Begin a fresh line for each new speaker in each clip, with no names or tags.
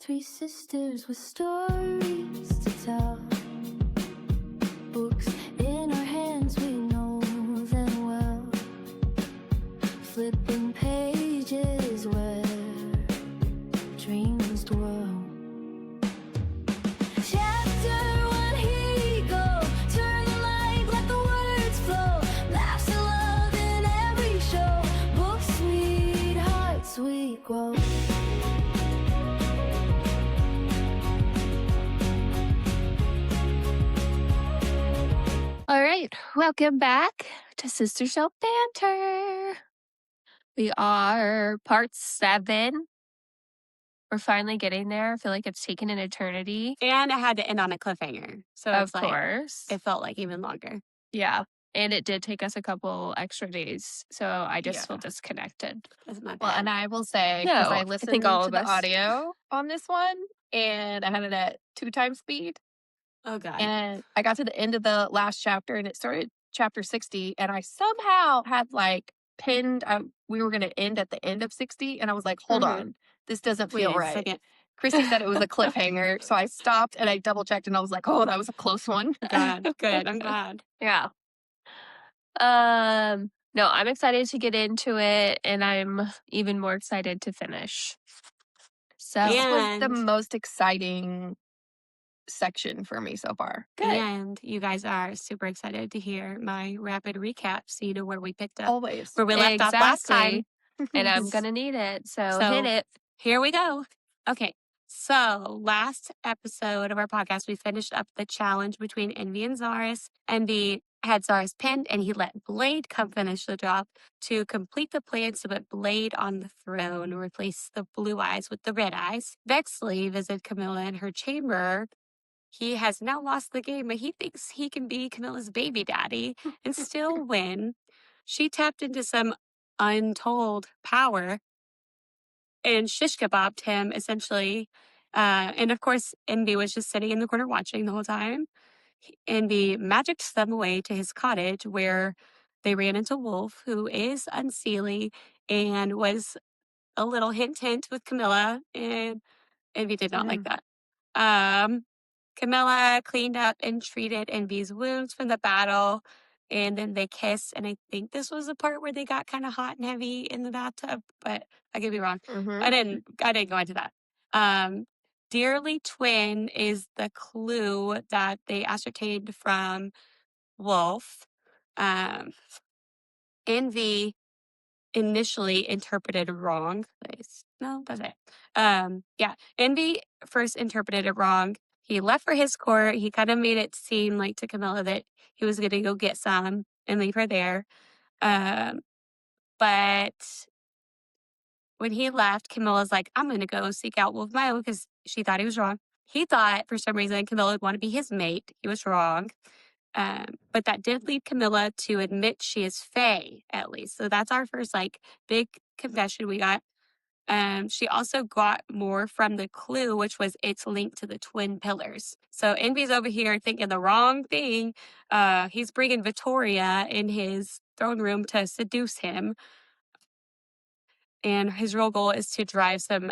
Three sisters with stories to tell. Books in our hands, we know them well. Flipping pages where dreams dwell. Chapter one, here you go. Turn the light, let the words flow. Laughs and love in every show. Books, sweethearts, we grow.
All right, welcome back to Sister Self Banter. We are part 7. We're finally getting there. I feel like it's taken an eternity.
And it had to end on a cliffhanger. So
Of
it's like,
course.
it felt like even longer.
Yeah. And it did take us a couple extra days. So I just
Yeah.
feel disconnected.
That's my bad.
Well, and I will say, because
No,
I
I
listened
think all
to
of
the
us.
audio on this one, and I had it at 2 times speed,
Oh, God.
and I got to the end of the last chapter, and it started chapter 60, and I somehow had, like, pinned, we were going to end at the end of 60, and I was like, hold on, this doesn't
Wait
feel
a
right.
second.
Christy said it was a cliffhanger, so I stopped, and I double-checked, and I was like, oh, that was a close one.
God, good. I'm glad.
Yeah. No, I'm excited to get into it, and I'm even more excited to finish. So
This was the
And-
most exciting section for me so far.
good.
And you guys are super excited to hear my rapid recap so you know where we picked up,
Always.
where we left off last time.
And I'm going to need it. So
So-
hit it.
Here we go. Okay. So last episode of our podcast, we finished up the challenge between Envy and Zaris. Envy had Zaris pinned, and he let Blade come finish the job to complete the plan to put Blade on the throne, replace the blue eyes with the red eyes. Vexley visited Camilla in her chamber. He has now lost the game, but he thinks he can be Camilla's baby daddy and still win. She tapped into some untold power and shish kebabbed him, essentially. And of course, Envy was just sitting in the corner watching the whole time. Envy magicked them away to his cottage, where they ran into Wolf, who is unseelie and was a little hint with Camilla, and Envy did not like that. Camilla cleaned up and treated Envy's wounds from the battle, and then they kissed. And I think this was the part where they got kind of hot and heavy in the bathtub, but I could be wrong. I didn't go into that. Dearly Twin is the clue that they ascertained from Wolf. Envy initially interpreted wrong. No, that's it. Yeah, Envy first interpreted it wrong. He left for his court. He kind of made it seem like to Camilla that he was going to go get some and leave her there. But when he left, Camilla's like, I'm going to go seek out Wolf my own, because she thought he was wrong. He thought for some reason Camilla would want to be his mate. He was wrong. But that did lead Camilla to admit she is Fae, at least. So that's our first big confession we got. She also got more from the clue, which was its link to the twin pillars. So Envy's over here thinking the wrong thing. He's bringing Vittoria in his throne room to seduce him. And his real goal is to drive some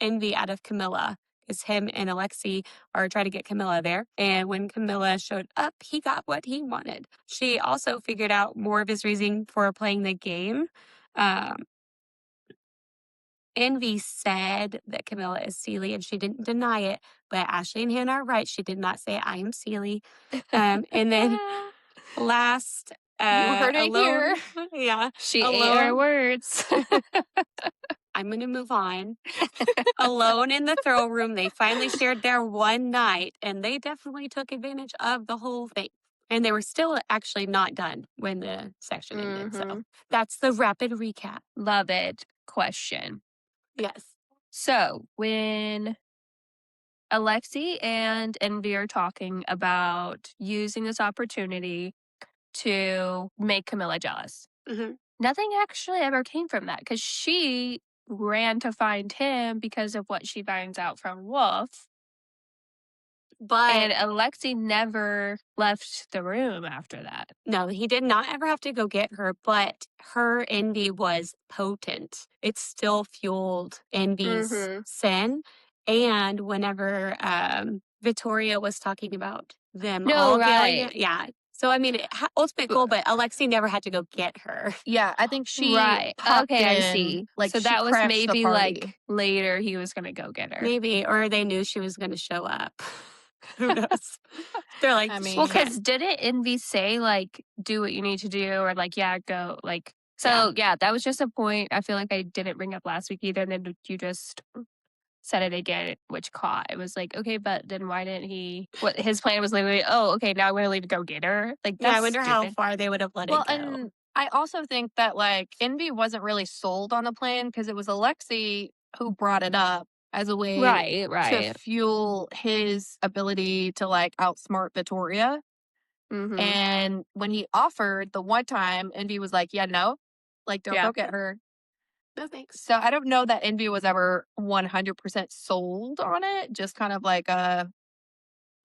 envy out of Camilla, because him and Alexei are trying to get Camilla there. And when Camilla showed up, he got what he wanted. She also figured out more of his reasoning for playing the game. Envy said that Camilla is Seelie, and she didn't deny it. But Ashley and Hannah are right. She did not say, I am Seelie. And then last...
you heard it
alone,
here.
Yeah.
She ate her words.
I'm going to move on. Alone in the throne room, they finally shared their one night, and they definitely took advantage of the whole thing. And they were still actually not done when the section ended. So that's the rapid recap.
Love it. Question.
Yes.
So when Alexei and Envy are talking about using this opportunity to make Camilla jealous, nothing actually ever came from that, because she ran to find him because of what she finds out from Wolf. And Alexei never left the room after that.
No, he did not ever have to go get her, but her envy was potent. It still fueled Envy's sin. And whenever Victoria was talking about them
No,
all
right.
going, yeah. So I mean, ultimate goal, but Alexi never had to go get her.
Yeah, I think she
Right.
popped
Okay, I
in,
see.
like,
So
she
that was
crashed the
maybe
party.
like later he was gonna go get her.
Maybe, or they knew she was going to show up. Who knows? They're like,
I
"She
mean-
Well,
can't."
because didn't Envy say like do what you need to do or like yeah go like so yeah that was just a point I feel like I didn't bring up last week either and then you just said it again which caught it was like okay but then why didn't he what his plan was literally oh okay now I'm gonna leave to go get her like
Yeah,
that's
I wonder how
stupid.
far they would have let
Well,
it go.
and I also think that like Envy wasn't really sold on the plan because it was Alexi who brought it up as a way
right
to fuel his ability to like outsmart Victoria.
mm-hmm.
And when he offered the one time, Envy was like, yeah, no, like, don't
Yeah.
go get her.
No thanks.
So I don't know that Envy was ever 100% sold on it. Just kind of like a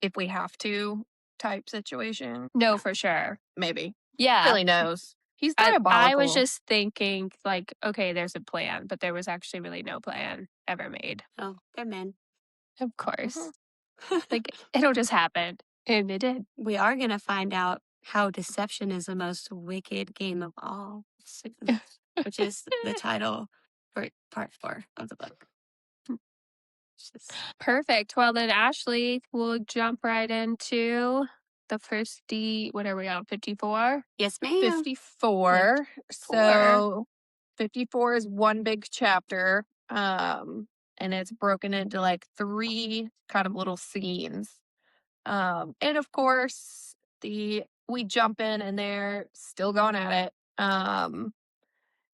if we have to type situation.
No for sure
Maybe.
yeah
Really knows. He's
I
diabolical.
was just thinking like okay there's a plan but there was actually really no plan ever made
Oh, they're men.
of course
Mhm.
like it'll just happen and it did.
We are going to find out how deception is the most wicked game of all, which is the title for part 4 of the book.
Perfect. Well, then, Ashley, we'll jump right into the first what are we on? 54?
Yes, ma'am.
54. So 54 is one big chapter. And it's broken into like 3 kind of little scenes. And of course, we jump in and they're still going at it.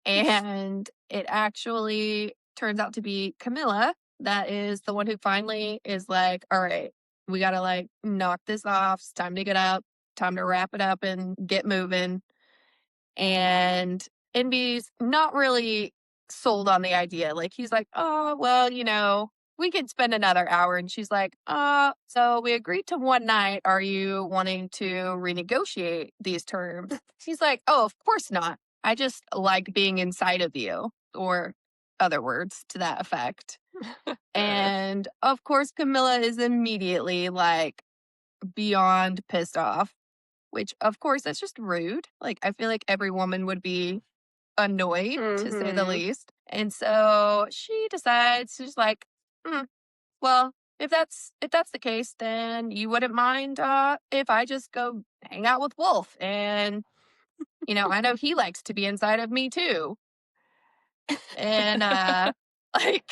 And it actually turns out to be Camilla that is the one who finally is like, all right, we got to like knock this off. It's time to get up, time to wrap it up and get moving. And Envy's not really sold on the idea. Like he's like, oh, well, we could spend another hour. And she's like, so we agreed to one night. Are you wanting to renegotiate these terms? He's like, oh, of course not. I just like being inside of you, or other words to that effect. And of course, Camilla is immediately like beyond pissed off, which of course that's just rude. Like I feel like every woman would be annoyed to say the
Mhm.
least. And so she decides she's like, well, if that's the case, then you wouldn't mind if I just go hang out with Wolf and I know he likes to be inside of me too. And like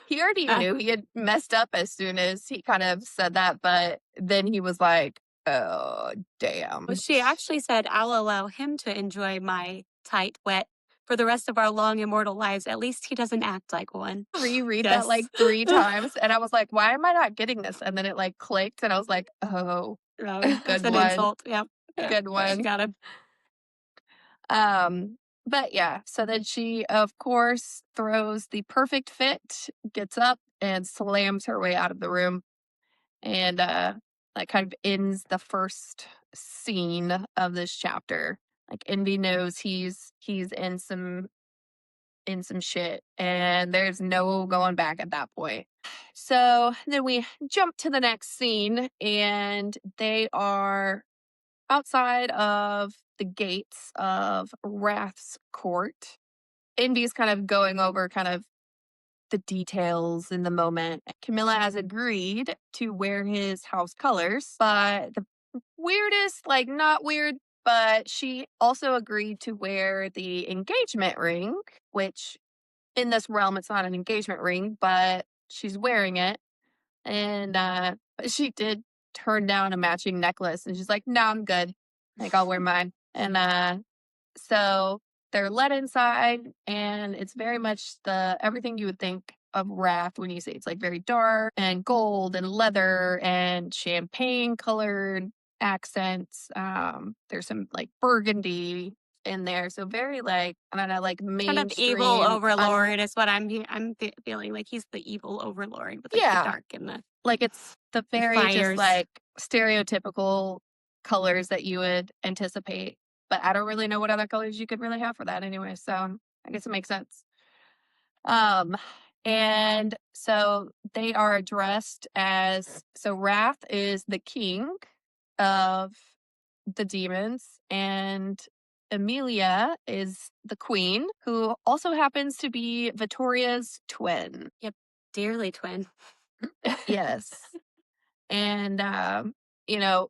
he already knew he had messed up as soon as he kind of said that, but then he was like, oh damn.
Well, she actually said, I'll allow him to enjoy my tight wet for the rest of our long immortal lives. At least he doesn't act like one.
Reread that like 3 times and I was like, why am I not getting this? And then it like clicked and I was like, oh,
That's
good
an
one.
insult. Yep.
Good
She
one.
got him.
But yeah, so then she of course throws the perfect fit, gets up and slams her way out of the room, and that kind of ends the first scene of this chapter. Like Envy knows he's in some shit and there's no going back at that point. So then we jump to the next scene and they are outside of the gates of Wrath's court. Envy's kind of going over kind of the details in the moment. Camilla has agreed to wear his house colors, but the weirdest, like not weird, but she also agreed to wear the engagement ring, which in this realm it's not an engagement ring, but she's wearing it. And but she did turn down a matching necklace and she's like, no, I'm good. Like I'll wear mine. And so they're let inside and it's very much everything you would think of Wrath when you say it's like very dark and gold and leather and champagne colored accents. There's some like burgundy in there. So very like, I don't know, like mainstream.
Kind of evil overlord is what I'm feeling. Like he's the evil overlord with like
Yeah.
the dark and the
Like it's the very just
fires.
like stereotypical colors that you would anticipate. But I don't really know what other colors you could really have for that anyway. So I guess it makes sense. And so they are addressed as, so Wrath is the king of the demons, and Amelia is the queen, who also happens to be Victoria's twin.
Dearly twin.
Yes. And, you know,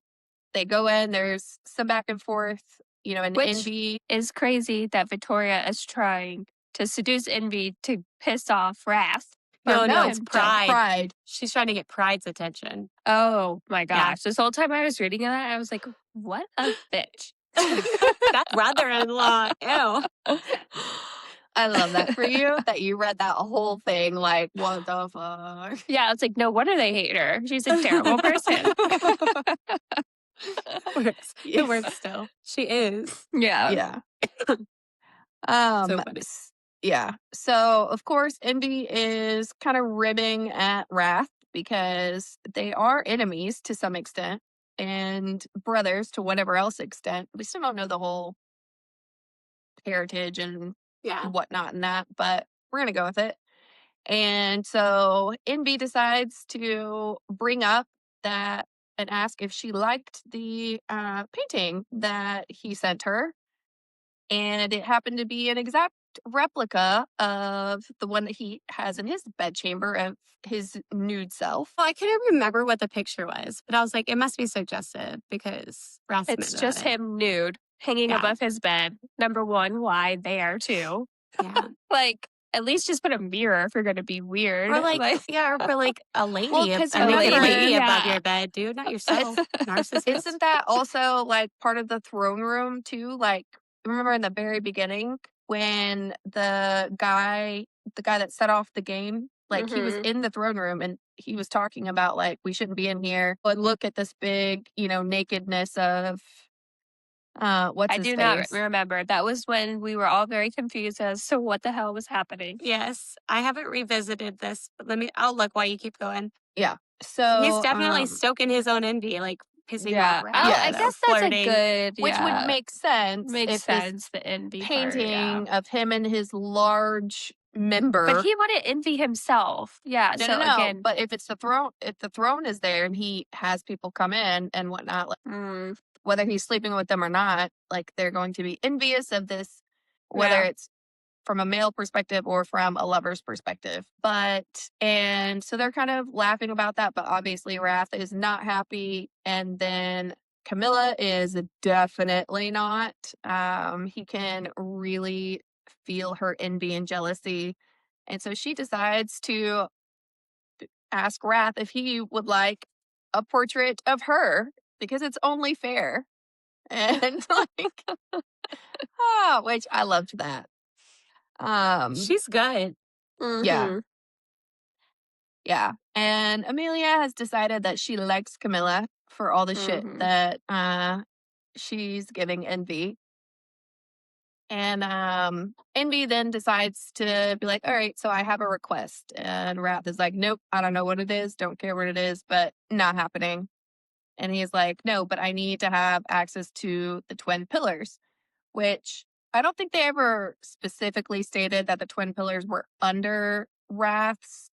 they go in, there's some back and forth, and
Which
Envy.
is crazy that Victoria is trying to seduce Envy to piss off Wrath.
No,
from
it's
him.
pride. She's trying to get Pride's attention.
Oh my
Yeah.
gosh. This whole time I was reading that, I was like, what a bitch.
That brother-in-law. Ew.
I love that for you, that you read that whole thing like, what the fuck?
Yeah, it's like, no wonder they hate her. She's a terrible person.
It works still. She is.
Yeah.
Yeah.
So funny.
Yeah. So, of course, Envy is kind of ribbing at Wrath because they are enemies to some extent and brothers to whatever else extent. We still don't know the whole heritage and
Yeah.
whatnot in that, but we're going to go with it. And so Envy decides to bring up that and ask if she liked the painting that he sent her. And it happened to be an exact replica of the one that he has in his bedchamber of his nude self.
Well, I couldn't remember what the picture was, but I was like, it must be suggestive because Ross
It's just him nude, hanging
Yeah.
above his bed. Number one, why there too?
Yeah.
Like, at least just put a mirror if you're going to be weird.
Or or for like a lady.
Well, 'cause
a
remember-
lady above
Yeah.
your bed, dude, not yourself. Narcissist.
Isn't that also like part of the throne room too? Like, remember in the very beginning when the guy that set off the game, like he was
Mhm.
in the throne room and he was talking about like, we shouldn't be in here, but look at this big, nakedness of what's
I
his
do not
face?
remember. That was when we were all very confused as to what the hell was happening.
Yes. I haven't revisited this, but I'll look while you keep going.
Yeah. So
He's definitely stoking his own envy, like pissing
Yeah.
off Ralph.
Yeah,
I
no.
guess that's
flirting.
a good,
which
yeah,
would make sense
makes
if this
sense, the envy
painting
part, yeah.
of him and his large member.
But he wouldn't envy himself. Yeah, so
no.
again,
But if it's the throne, if the throne is there and he has people come in and whatnot, like,
mm,
whether he's sleeping with them or not, like they're going to be envious of this, whether
Yeah.
it's from a male perspective or from a lover's perspective. And so they're kind of laughing about that, but obviously Wrath is not happy. And then Camilla is definitely not. He can really feel her envy and jealousy. And so she decides to ask Wrath if he would like a portrait of her because it's only fair. And like, which I loved that.
She's good.
Yeah.
mhm.
Yeah. And Amelia has decided that she likes Camilla for all the shit
Mhm.
that she's giving Envy. And Envy then decides to be like, all right, so I have a request. And Wrath is like, nope, I don't know what it is. Don't care what it is, but not happening. And he's like, no, but I need to have access to the twin pillars, which I don't think they ever specifically stated that the twin pillars were under Wrath's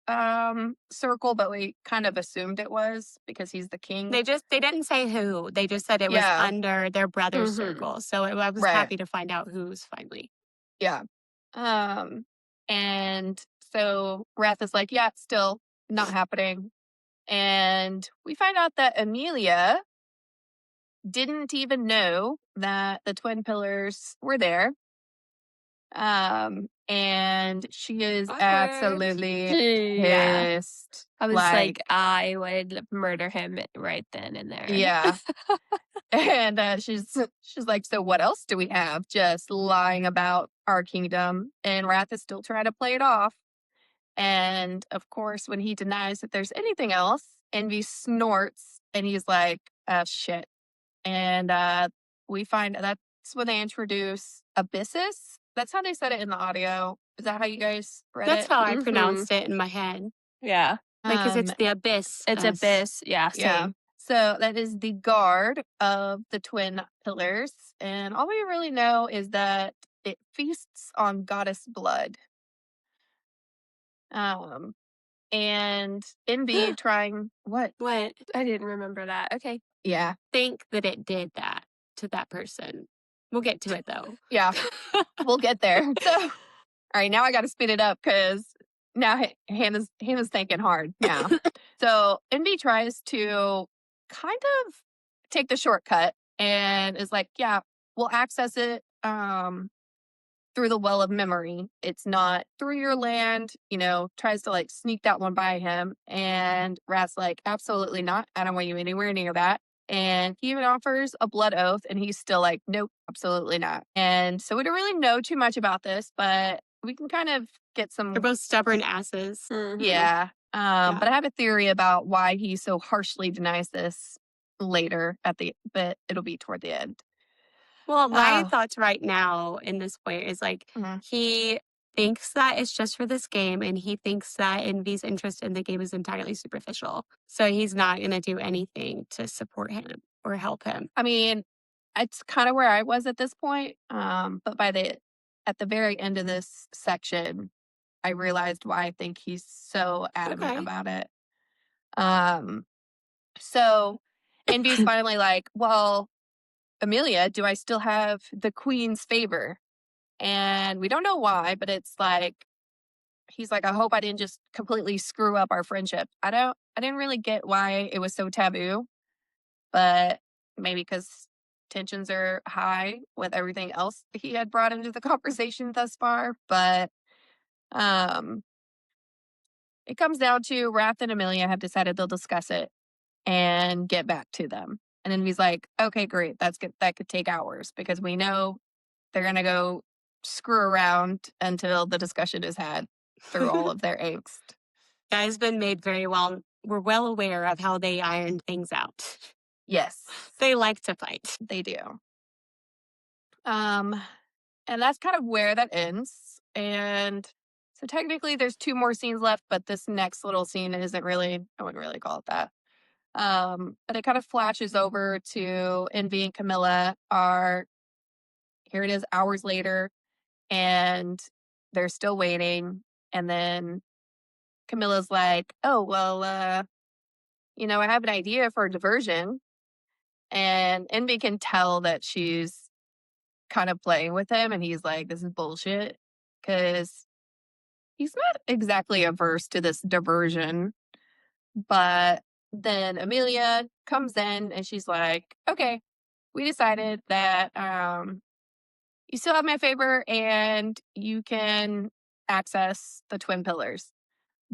circle, but we kind of assumed it was because he's the king.
They didn't say who. They just said it was
Yeah.
under their brother's
Mhm.
circle. So I was
Right.
happy to find out who's finally.
Yeah. And so Wrath is like, yeah, still not happening. And we find out that Amelia didn't even know that the twin pillars were there. And she is
Awkward.
absolutely
Yeah.
pissed.
I was like, I would murder him right then and there.
Yeah. And she's like, so what else do we have? Just lying about our kingdom. And Wrath is still trying to play it off. And of course, when he denies that there's anything else, Envy snorts and he's like, shit. And we find that's when they introduce Abyssus. That's how they said it in the audio. Is that how you guys read
That's
it?
how I
Mhm.
pronounced it in my head.
Yeah.
Because it's the abyss.
It's abyss. Yeah, same.
Yeah. So that is the guard of the twin pillars. And all we really know is that it feasts on goddess blood. And Envy trying what?
What?
I didn't remember that. Okay.
Yeah.
Think that it did that to that person. We'll get to it though.
Yeah. We'll get there. So, all right, now I got to speed it up because now Hannah's thinking hard now. So Envy tries to kind of take the shortcut and is like, yeah, we'll access it through the well of memory. It's not through your land, tries to like sneak that one by him. And Rat's like, absolutely not. I don't want you anywhere near that. And he even offers a blood oath, and he's still like, nope, absolutely not. And so we don't really know too much about this, but we can kind of get some.
They're both stubborn asses.
Mhm.
Yeah.
Yeah.
But I have a theory about why he so harshly denies this later but it'll be toward the end.
Well, my
Oh.
thoughts right now in this point is like
Mhm.
he thinks that it's just for this game, and he thinks that Envy's interest in the game is entirely superficial. So he's not going to do anything to support him or help him.
I mean, it's kind of where I was at this point. But at the very end of this section, I realized why I think he's so adamant
Okay.
about it. So Envy's finally like, well, Amelia, do I still have the queen's favor? And we don't know why, but it's like, he's like, I hope I didn't just completely screw up our friendship. I didn't really get why it was so taboo, but maybe because tensions are high with everything else he had brought into the conversation thus far. But it comes down to Wrath and Amelia have decided they'll discuss it and get back to them. And then he's like, okay, great. That's good. That could take hours because we know they're going to go screw around until the discussion is had through all of their angst.
That has been made very well. We're well aware of how they iron things out.
Yes,
They like to fight.
they do. And that's kind of where that ends. And so technically there's 2 more scenes left, but this next little scene isn't really, I wouldn't really call it that. But it kind of flashes over to Envy and Camilla here it is hours later, and they're still waiting. And then Camilla's like, oh, well, I have an idea for a diversion. And Envy can tell that she's kind of playing with him. And he's like, this is bullshit. Because he's not exactly averse to this diversion. But then Amelia comes in and she's like, okay, we decided that you still have my favor and you can access the Twin Pillars.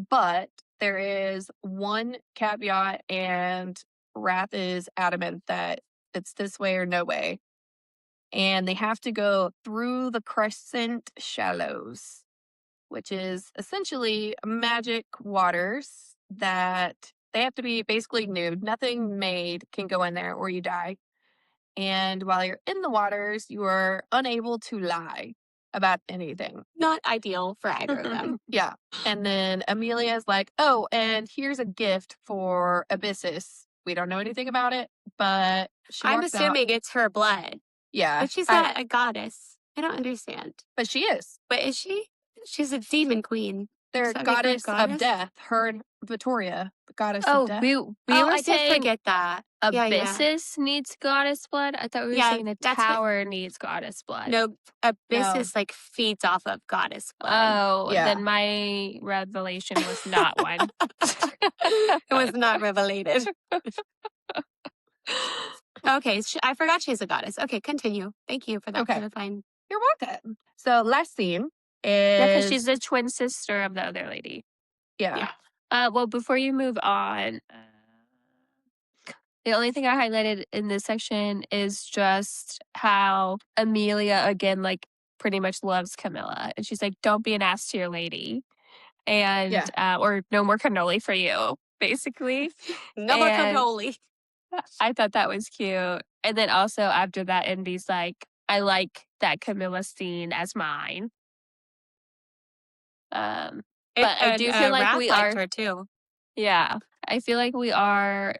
But there is one caveat, and Wrath is adamant that it's this way or no way. And they have to go through the Crescent Shallows, which is essentially magic waters that they have to be basically nude. Nothing made can go in there or you die. And while you're in the waters, you are unable to lie about anything.
Not ideal for either of them.
Yeah. And then Amelia's like, oh, and here's a gift for Abyssus. We don't know anything about it, but
I'm
walks out.
assuming it's her blood.
Yeah.
But she's not a goddess. I don't understand.
But she is.
But is she? She's a demon queen.
They're
Does that make her a
goddess of
goddess?
death. Her and Victoria, the goddess
Oh,
of death.
we
Oh,
were
I did
saying
forget that. Yeah, yeah.
Abyssus needs goddess blood. I thought we were
Yeah,
saying the
that's what-
tower needs goddess blood.
No, Abyssus like feeds off of goddess blood.
Oh,
Yeah.
then my revelation was not one.
It was not revelated. Okay, I forgot she's a goddess. Okay, continue. Thank you for that
Okay.
clarifying.
You're welcome. So last scene
Yeah, because
is
she's the twin sister of the other lady.
yeah.
Well, before you move on, the only thing I highlighted in this section is just how Amelia, again, like pretty much loves Camilla. And she's like, don't be an ass to your lady. And, or no more cannoli for you, basically.
No more
And-
cannoli.
I thought that was cute. And then also after that, Envy's like, I like that Camilla scene as mine. But I do feel like we are.
her too.
Yeah, I feel like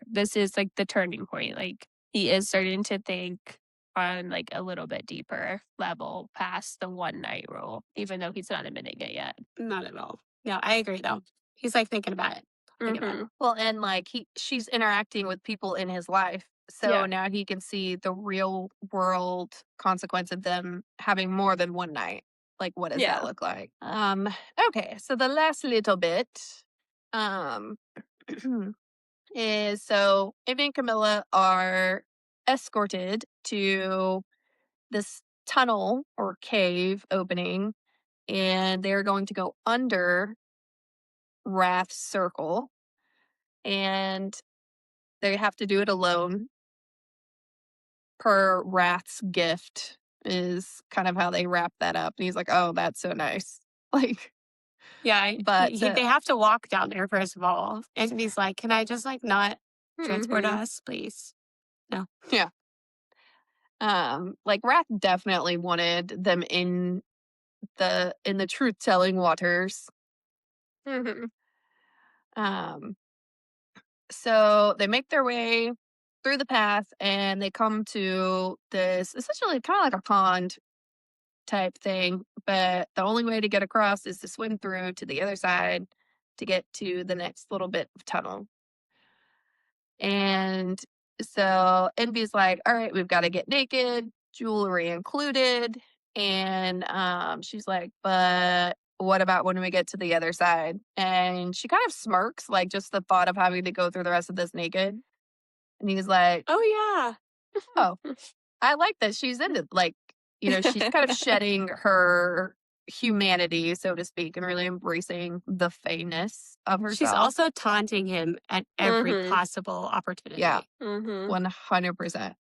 this is like the turning point. Like he is starting to think on like a little bit deeper level past the one night rule, even though he's not admitting it yet.
Not at all. No, I agree though. He's like thinking about it. Thinking about it.
Well, and like she's interacting with people in his life. So
Yeah.
now he can see the real world consequence of them having more than one night. Like, what does
Yeah.
that look like? Okay, so the last little bit is so Amy and Camilla are escorted to this tunnel or cave opening, and they're going to go under Wrath's circle, and they have to do it alone per Wrath's gift is kind of how they wrap that up. And he's like, oh, that's so nice. Like,
Yeah,
but
they have to walk down there first of all, and he's like, "Can I just like not transport
Mhm.
us, please?" No.
yeah. Like Wrath definitely wanted them in the truth telling waters.
Mhm.
Um, so they make their way through the path and they come to this essentially kind of like a pond type thing, but the only way to get across is to swim through to the other side to get to the next little bit of tunnel. And so Envy's like, all right, we've got to get naked, jewelry included. And she's like, but what about when we get to the other side? And she kind of smirks, like just the thought of having to go through the rest of this naked. And he's like,
Oh yeah.
oh, I like that she's into, like, she's kind of shedding her humanity, so to speak, and really embracing the fayness of
She's
herself.
also taunting him at every
Mhm.
possible opportunity.
Yeah,
Mhm.
100%.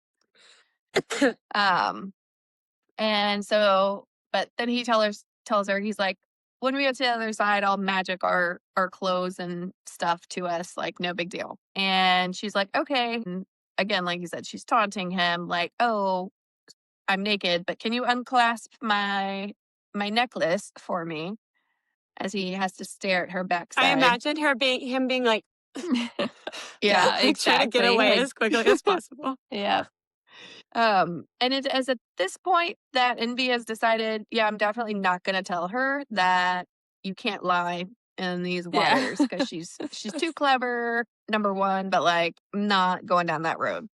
And so, but then he tells her, he's like, when we get to the other side, I'll magic our clothes and stuff to us, like no big deal. And she's like, okay. And again, like you said, she's taunting him, like, oh, I'm naked, but can you unclasp my necklace for me? As he has to stare at her
I
backside.
imagine him being like,
Yeah,
like trying to get
exactly.
away
Like,
as quickly as possible.
yeah.
And it is at this point that Envy has decided, yeah, I'm definitely not going to tell her that you can't lie in these
Yeah.
waters because she's too clever, number one, but like not going down that road.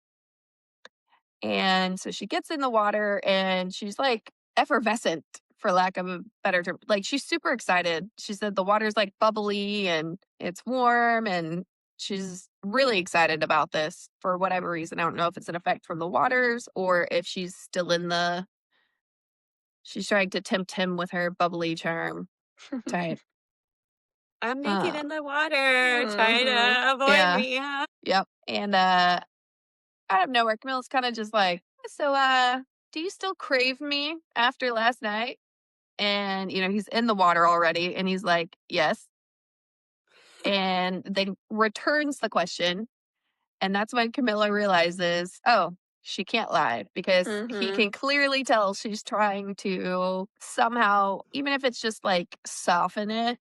And so she gets in the water and she's like effervescent, for lack of a better term. Like she's super excited. She said the water's like bubbly and it's warm and she's really excited about this for whatever reason. I don't know if it's an effect from the waters or if she's still she's trying to tempt him with her bubbly charm type.
I'm naked
Uh,
in the water, trying
Mhm.
to avoid
yeah.
me. Huh?
Yep. And out of nowhere, Camilla's kind of just like, so do you still crave me after last night? And, he's in the water already. And he's like, yes. And then returns the question. And that's when Camilla realizes, oh, she can't lie because he
Mhm.
can clearly tell she's trying to somehow, even if it's just like soften it.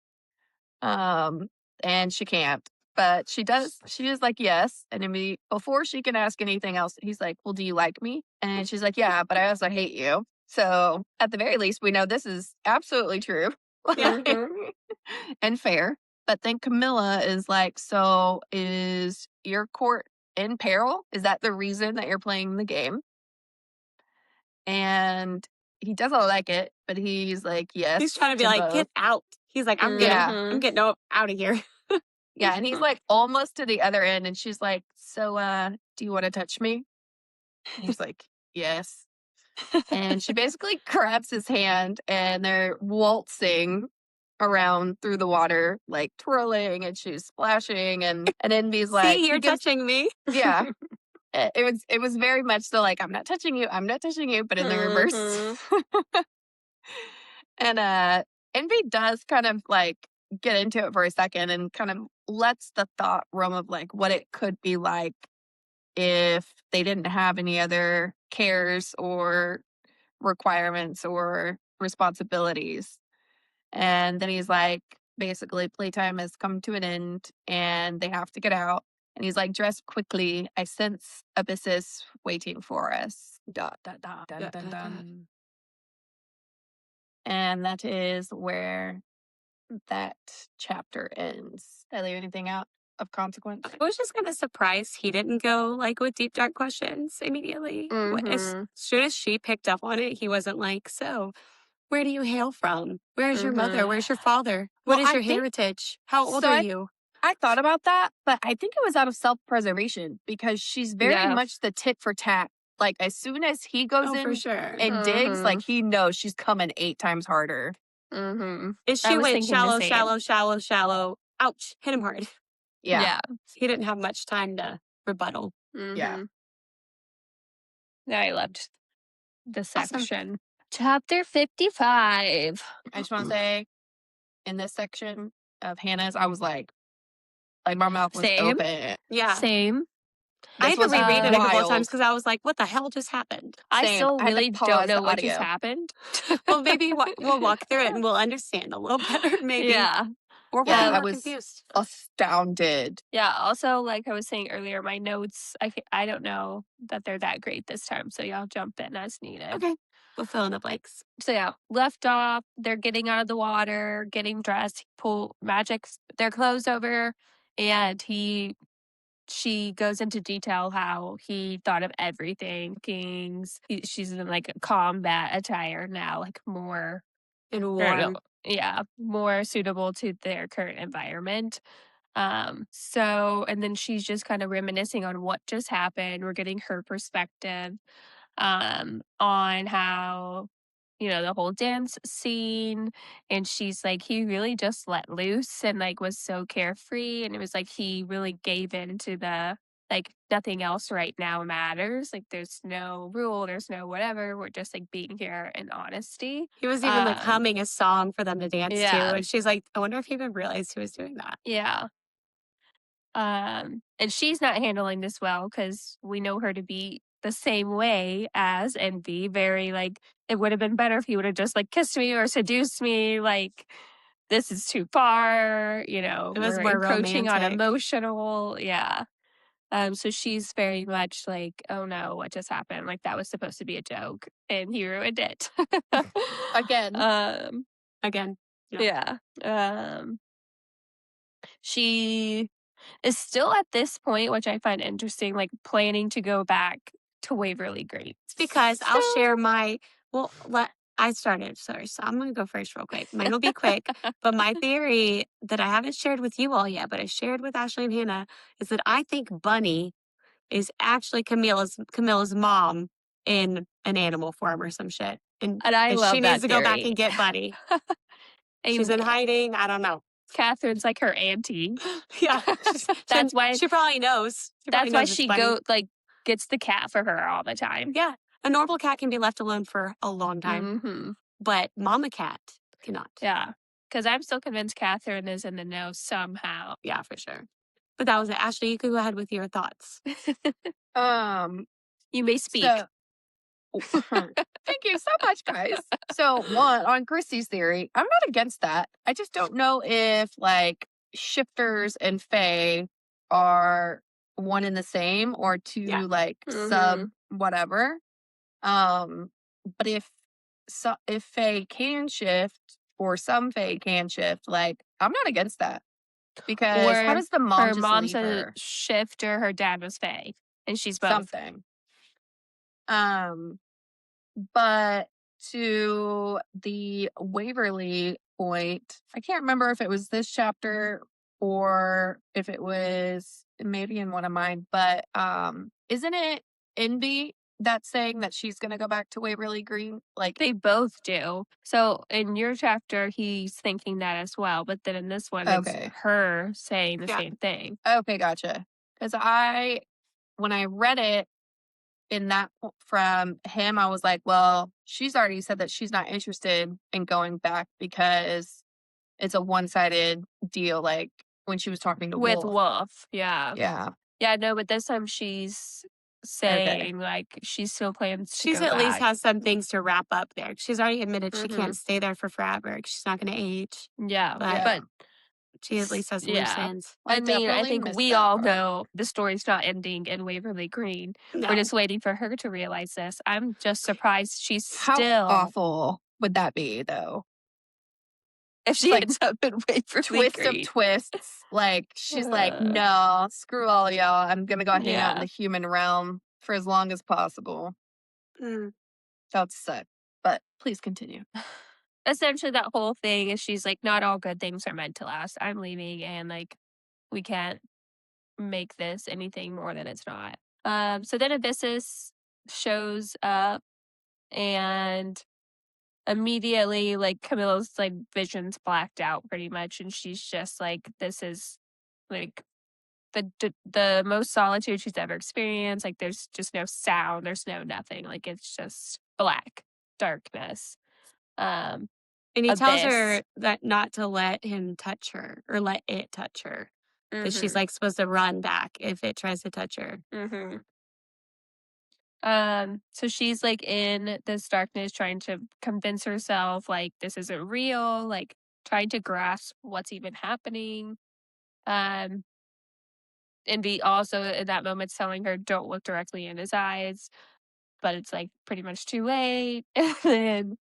And she can't. But she does. She is like, yes. And before she can ask anything else, he's like, well, do you like me? And she's like, yeah, but I also hate you. So at the very least, we know this is absolutely true
Yeah.
Mhm.
and fair. But then Camilla is like, so is your court in peril? Is that the reason that you're playing the game? And he doesn't like it, but he's like, yes
He's trying to be
to
like,
both.
get out. He's like,
Yeah.
I'm getting out of here.
Yeah, and he's like almost to the other end, and she's like, so do you want to touch me? And he's like, yes. And she basically grabs his hand and they're waltzing around through the water, like twirling, and she's splashing, and Envy's like,
See,
he
you're
gives,
touching me.
yeah. It was very much so like, I'm not touching you, but in the reverse.
Mhm.
And Envy does kind of like get into it for a second and kind of lets the thought roam of like what it could be like if they didn't have any other cares or requirements or responsibilities. And then he's like, basically, playtime has come to an end and they have to get out. And he's like, dress quickly. I sense abysses waiting for us. Dot, dot, dot, dun, dun, dun. And that is where that chapter ends. Did I leave anything out of consequence?
I was just kind of surprised he didn't go like with deep dark questions immediately. As soon as she picked up on it, he wasn't like, so where do you hail from? Where's your mother? Where's your father? What
Well,
is
I
your
think
heritage? How old
so.
are you?
I thought about that, but I think it was out of self-preservation because she's very
Yeah.
much the tit for tat. Like, as soon as he goes
Oh, for
in
sure.
and digs, like, he knows she's coming 8 times harder.
And
I
she
was
went
thinking the
shallow,
same.
shallow, shallow, shallow. Ouch, hit him hard.
Yeah.
Yeah.
He didn't have much time to rebuttal.
Yeah.
Yeah, I loved the
Awesome.
section. Chapter 55.
I just want to say, in this section of Hannah's, I was like my mouth was
Same.
open.
Yeah.
Same.
I
This
had to
was
reread it a couple of times
wild.
because I was like, what the hell just happened?
I
Same.
still
I had to
really don't
pause
know
the
what just
audio.
happened.
Well, maybe we'll walk through it and we'll understand a little better, maybe.
Yeah.
Or we'll
Yeah,
be
I
more
was
confused.
astounded.
Yeah. Also, like I was saying earlier, my notes, I don't know that they're that great this time. So y'all jump in as needed.
Okay. We'll fill in the blanks.
So yeah, left off. They're getting out of the water, getting dressed. Pull Magic's their clothes over, and she goes into detail how he thought of everything. She's in like a combat attire now, like more
And
warm.
warm.
Yeah, more suitable to their current environment. And then she's just kind of reminiscing on what just happened. We're getting her perspective on how, the whole dance scene. And she's like, he really just let loose and like was so carefree. And it was like he really gave in to the like nothing else right now matters. Like there's no rule, there's no whatever. We're just like being here in honesty.
He was even like humming a song for them to dance to.
yeah.
And she's like, I wonder if he even realized he was doing that.
Yeah. And she's not handling this well because we know her to be the same way as Envy. Very like, it would have been better if he would have just like kissed me or seduced me. Like, this is too far.
It was
we're
more
encroaching on
romantic.
emotional. Yeah. So she's very much like, oh no, what just happened? Like that was supposed to be a joke, and he ruined it
Again.
Again.
Yeah. She is still at this point, which I find interesting, like planning to go back to Waverly Green.
It's because I'll share my, I started, sorry, so I'm going to go first real quick. Mine will be quick, but my theory that I haven't shared with you all yet, but I shared with Ashley and Hannah, is that I think Bunny is actually Camilla's mom in an animal form or some shit. And
I love
she
that
needs to go back
theory.
and get Bunny. She's in hiding. I don't know.
Catherine's like her auntie.
Yeah.
That's why
she probably knows.
That's why she gets the cat for her all the time.
Yeah. A normal cat can be left alone for a long time. But mama cat cannot.
Yeah. Because I'm still convinced Catherine is in the know somehow.
Yeah, for sure. But that was it. Ashley, you could go ahead with your thoughts.
You may speak.
Thank you so much, guys. So, one, on Christy's theory, I'm not against that. I just don't know if like shifters and fae are one and the same or two like sub whatever. But if fae can shift or some fae can shift, like I'm not against that. Because how does the mom
her
just
mom's
leave
a
her?
shifter, her dad was fae, and she's both.
Something. But to the Waverly point, I can't remember if it was this chapter or if it was maybe in one of mine, but isn't it Envy that's saying that she's gonna go back to Waverly Green? Like
they both do. So in your chapter, he's thinking that as well, but then in this one, it's her saying the same thing.
Okay, gotcha. Because when I read it in that from him, I was like, well, she's already said that she's not interested in going back because it's a one-sided deal, like when she was talking to
Wolf. Yeah.
Yeah,
no, but this time she's saying like she still plans to
She's
go
at least
back.
has some things to wrap up there. She's already admitted she can't stay there for forever. She's not going to age.
Yeah.
But she at least has loose ends.
I mean, I think we all know the story's not ending in Waverly Green.
No.
We're just waiting for her to realize this. I'm just surprised she's
How
still
awful would that be, though?
if she
like,
ends up in Waverly
twist
Green.
of twists. Like, she's like, no, screw all y'all. I'm going to go hang out in
Yeah.
the human realm for as long as possible.
Mm.
That suck. But please continue.
Essentially, that whole thing is she's like, not all good things are meant to last. I'm leaving, and like, we can't make this anything more than it's not. So then Abyssus shows up, and immediately, like, Camilla's like vision's blacked out pretty much, and she's just like, this is like the most solitude she's ever experienced. Like, there's just no sound, there's no nothing. Like, it's just black darkness.
And he tells her
Abyss.
that not to let him touch her or let it touch her. That she's
Mhm.
like supposed to run back if it tries to touch her.
Mhm. So she's like in this darkness trying to convince herself like this isn't real, like trying to grasp what's even happening. Um, and be also in that moment telling her don't look directly in his eyes, but it's like pretty much too late. And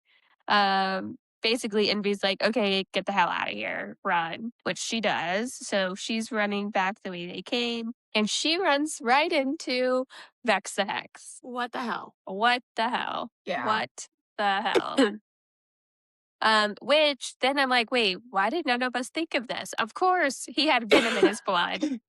then basically Envy's like, okay, get the hell out of here, run, which she does. So she's running back the way they came, and she runs right into Vex the Hex.
What the hell?
What the hell?
Yeah.
What the hell? Which then I'm like, wait, why did none of us think of this? Of course, he had venom in his blood.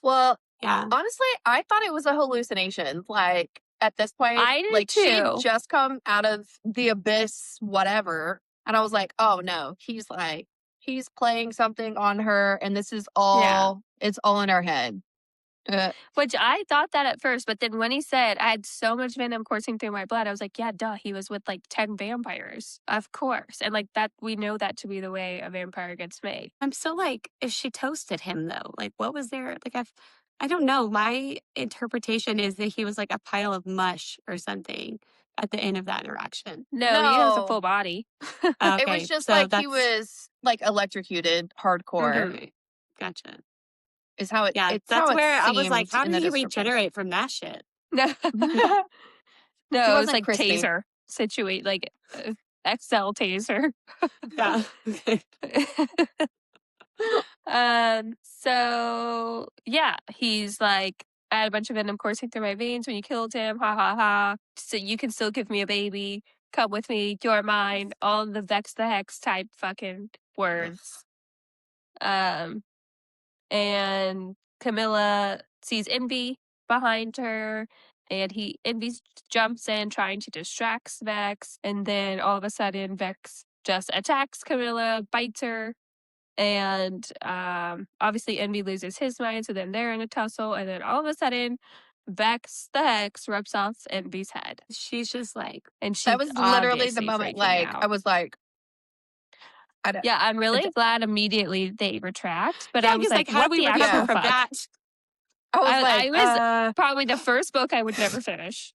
Well,
Yeah.
honestly, I thought it was a hallucination. Like, at this point,
I did
like, she had
too.
just come out of the abyss, whatever. And I was like, oh no, he's playing something on her, and this is all, it's all in her head.
Which I thought that at first, but then when he said I had so much venom coursing through my blood, I was like, yeah, duh, he was with like 10 vampires. Of course. And like that, we know that to be the way a vampire gets made.
I'm still like, if she toasted him though, like what was there? Like I don't know. My interpretation is that he was like a pile of mush or something at the end of that interaction.
No, he has a
No.
full body.
Okay,
It was just
so
like he
that's
was like electrocuted hardcore,
okay. Gotcha.
is how it,
Yeah,
it's
that's
how it
where I was like,
seemed
how
in
did
the
he
description.
regenerate from that shit?
No,
He
no, it was
wasn't
like
crispy.
taser situate, like XL taser.
Yeah. Okay.
So yeah, he's like, I had a bunch of venom coursing through my veins when you killed him. Ha ha ha. So you can still give me a baby. Come with me. You're mine. All the Vex the Hex type fucking words. And Camilla sees Envy behind her, and Envy jumps in trying to distract Vex, and then all of a sudden Vex just attacks Camilla, bites her, and obviously Envy loses his mind, so then they're in a tussle, and then all of a sudden Vex the Hex rips off Envy's head,
She's just like,
and she's
That was literally the
obviously
moment,
freaking
like,
out.
I was like, I don't,
Yeah, I'm really glad immediately they retract, but
yeah,
I was
because like, how
what
do we
the
recover
actual
Yeah.
from
fuck?
that?
I was
I
like,
was probably the first book I would never finish.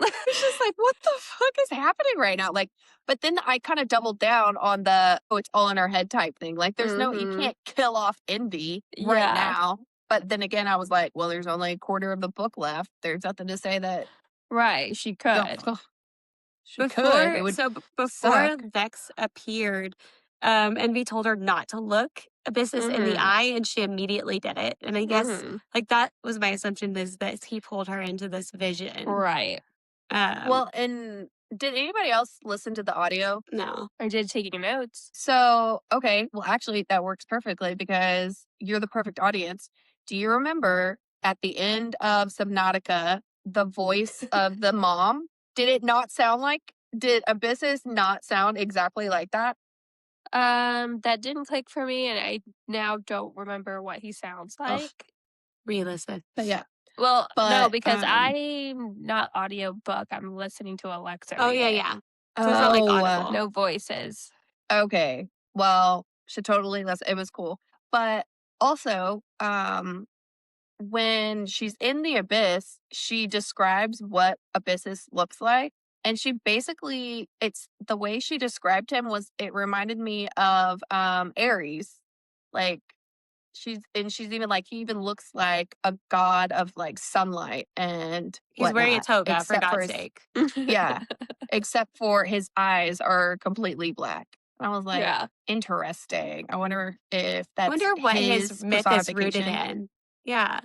it's just like, what the fuck is happening right now? Like, but then I kind of doubled down on the, oh, it's all in her head type thing. Like, there's no, you
Mhm.
can't kill off Envy right
Yeah.
now. But then again, I was like, well, there's only a quarter of the book left. There's nothing to say that
Right, she could.
she could. It would
Before
suck.
Vex appeared, Envy told her not to look Abyssus in the
Mhm.
eye, and she immediately did it. And I guess
Mhm.
like that was my assumption, is that he pulled her into this vision.
Right.
Well, and did anybody else listen to the audio?
No.
I did taking notes.
So, okay, well, actually, that works perfectly because you're the perfect audience. Do you remember at the end of Subnautica, the voice of the mom? Did Abyssus not sound exactly like that?
That didn't click for me, and I now don't remember what he sounds like.
Re-listen.
But yeah.
Well, no,
But,
because I'm not audiobook. I'm listening to Alexa
Oh
read
yeah,
it.
yeah. So it's not like
Oh,
audible.
No voices.
okay. Well, should totally listen. It was cool. But also, when she's in the abyss, she describes what Abyssus looks like. And she basically, it's the way she described him was, it reminded me of Ares. Like, she's even like, he even looks like a god of like sunlight and
He's wearing a
whatnot,
toga, for
except
God's
his,
sake.
yeah, except for his eyes are completely black. I was like,
Yeah.
interesting. I wonder if
I
that's
wonder what his
his
myth is rooted
personification.
in. Yeah.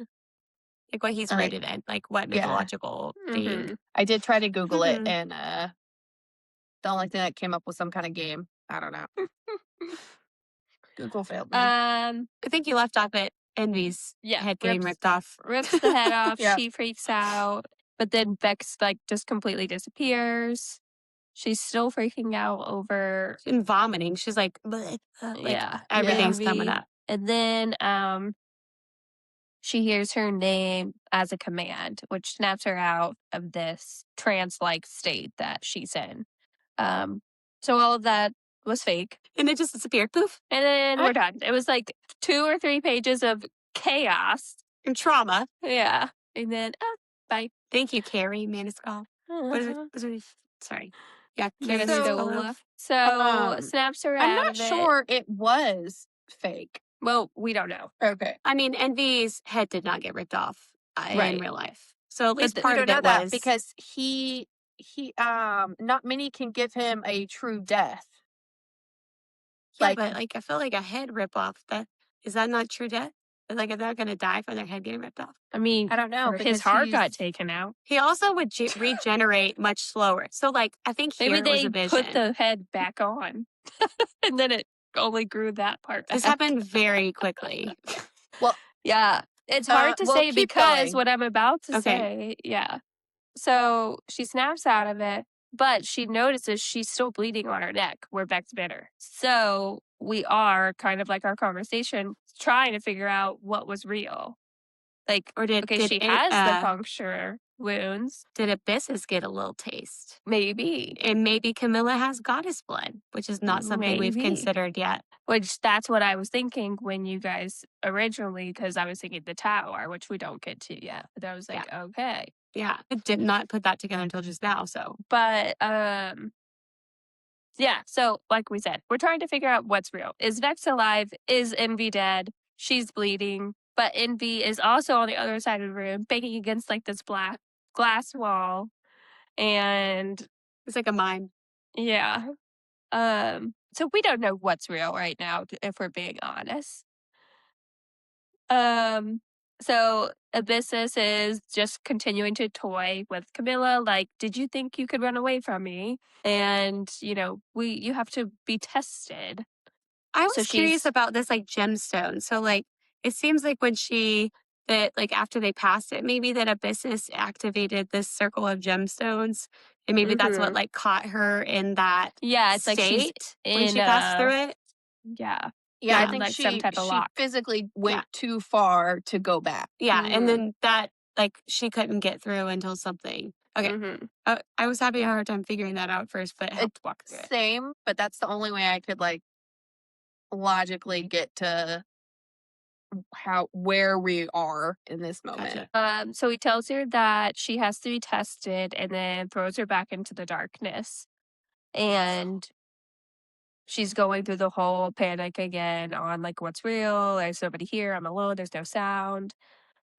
Like what he's
I like,
rooted in. Like what
yeah.
mythological thing.
Mhm.
I did try to Google it,
Hmm.
and the only thing that came up was some kind of game. I don't know. Google failed me.
I think you left off at Envy's
Yeah,
head getting ripped off.
rips the head off.
Yeah.
She freaks out, but then Bex like just completely disappears. She's still freaking out over
And vomiting. She's like, "Bleh," like
yeah,
everything's coming
Envy.
up.
And then she hears her name as a command, which snaps her out of this trance-like state that she's in. So all of that was fake.
And it just disappeared. Poof.
And then we're done. It was like 2 or 3 pages of chaos.
And trauma.
Yeah. And then, bye.
Thank you, Carrie Maniscal. What is it? Sorry. Yeah, Carrie
Maniscola.
Maniscal.
So snaps her
I'm
out
not
of it.
sure it was fake.
Well, we don't know.
Okay.
I mean, Envy's head did not get ripped off in
Right.
real life. So at least
we
part
We
of
don't know
it
that
was
because he not many can give him a true death.
yeah,
like-
but like I feel like a head rip off. That is that not true death? Like if they're gonna die from their head getting ripped off.
I mean,
I don't know,
or his
because
heart got
he's-
taken out.
He also would regenerate much slower. So like I think here
Maybe
it was
they
a vision.
put the head back on, and then it only grew that part back.
This happened very quickly.
Yeah, it's hard to
well,
say
keep
because
going.
what I'm about to
Okay.
say, yeah. So she snaps out of it, but she notices she's still bleeding on her neck where Beck's bit her. So we are kind of like our conversation trying to figure out what was real. Like,
Or did
she has the puncture wounds,
did Abyssus get a little taste?
maybe.
And maybe Camilla has goddess blood, which is not something we've
Maybe.
considered yet.
Which that's what I was thinking when you guys originally, because I was thinking the tower, which we don't get to yet. But I was like, okay.
Yeah, I did not put that together until just now. So
But yeah, so like we said, we're trying to figure out what's real. Is Vex alive? Is Envy dead? She's bleeding. But Envy is also on the other side of the room, banging against like this black glass wall. And
it's like a mime.
yeah. So we don't know what's real right now, if we're being honest. So Abyssus is just continuing to toy with Camilla, like, did you think you could run away from me? And, you have to be tested.
I was
So
curious
she's-
about this like gemstone. So like it seems like when after they passed it, maybe that Abyssus activated this circle of gemstones. And maybe that's what
Mhm.
like caught her in that
Yeah, it's like she's
state when she passed through it.
Yeah.
Yeah,
Yeah,
I think
like some type of
she
lock.
physically went too far to go back.
Yeah,
Mhm.
and then that like she couldn't get through until something. Okay,
Mhm.
I was having a hard time figuring that out first, but it helped walk through it.
Same, but that's the only way I could like logically get to where we are in this moment.
Gotcha.
So he tells her that she has to be tested and then throws her back into the darkness. And she's going through the whole panic again on like what's real. There's nobody here. I'm alone. There's no sound.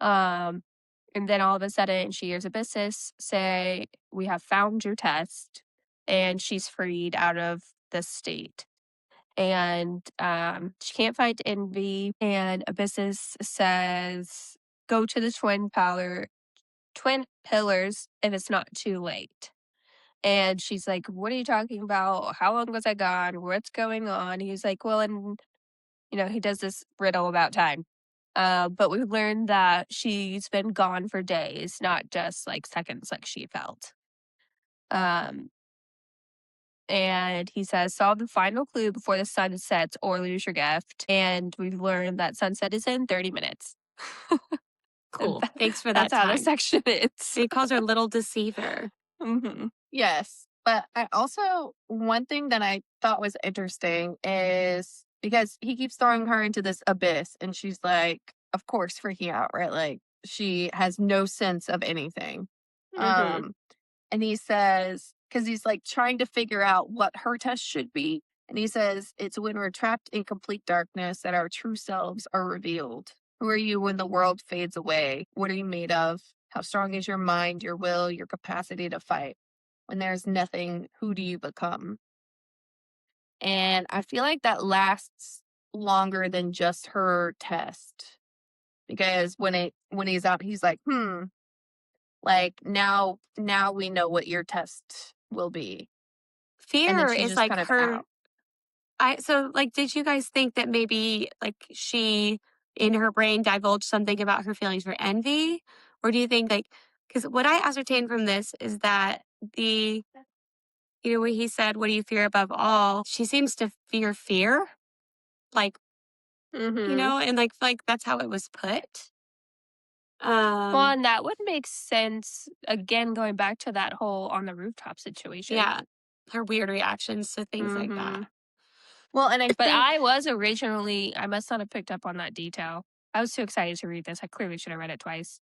And then all of a sudden she hears Abyssus say, "We have found your test," and she's freed out of this state. And she can't fight Envy. And Abyssus says, "Go to the twin pillars if it's not too late." And she's like, "What are you talking about? How long was I gone? What's going on?" He's like, "Well," and he does this riddle about time. But we learned that she's been gone for days, not just like seconds like she felt. And he says, "Solve the final clue before the sun sets or lose your gift." And we've learned that sunset is in 30 minutes.
Cool. Thanks for that
That's how
time.
the section is.
He calls her little deceiver.
Mhm.
Yes. But I also, one thing that I thought was interesting is because he keeps throwing her into this abyss and she's like, of course, freaking out, right? Like she has no sense of anything.
Mhm.
And he says, because he's like trying to figure out what her test should be. And he says, it's when we're trapped in complete darkness that our true selves are revealed. Who are you when the world fades away? What are you made of? How strong is your mind, your will, your capacity to fight? When there's nothing, who do you become? And I feel like that lasts longer than just her test. Because when he's out, he's like, like now we know what your test will be. And then
Fear
she's
is
just
like
kind of
her.
out.
So like, did you guys think that maybe like she in her brain divulged something about her feelings for envy? Or do you think like, because what I ascertained from this is that when he said, what do you fear above all? She seems to fear, like,
Mm-hmm.
and like that's how it was put.
Well, and that would make sense, again, going back to that whole on the rooftop situation.
Yeah, her weird reactions to things like
Mm-hmm.
that.
Well, and I
But
think
I was originally, I must not have picked up on that detail. I was too excited to read this. I clearly should have read it twice.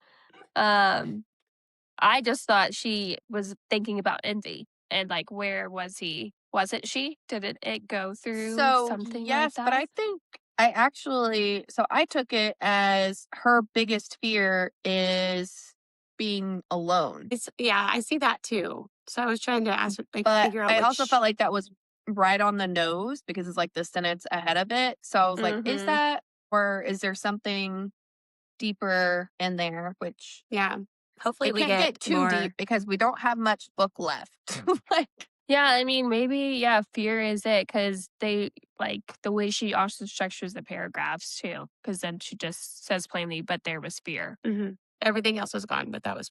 I just thought she was thinking about envy and like, where was he? Wasn't she? Didn't it go through
so,
something like
yes, but
that?
I think I took it as her biggest fear is being alone.
I see that too. So I was trying to
But
figure out
I
which.
also felt like that was right on the nose because it's like the sentence ahead of it. So I was like, is
Mm-hmm.
that, or is there something deeper in there? Which
Yeah. Hopefully
it
we
can't
get
get too
more.
deep because we don't have much book left. Like,
Yeah, I mean, maybe, yeah, fear is it because they like the way she also structures the paragraphs too, because then she just says plainly, but there was fear.
Mhm. Everything else was gone, but that was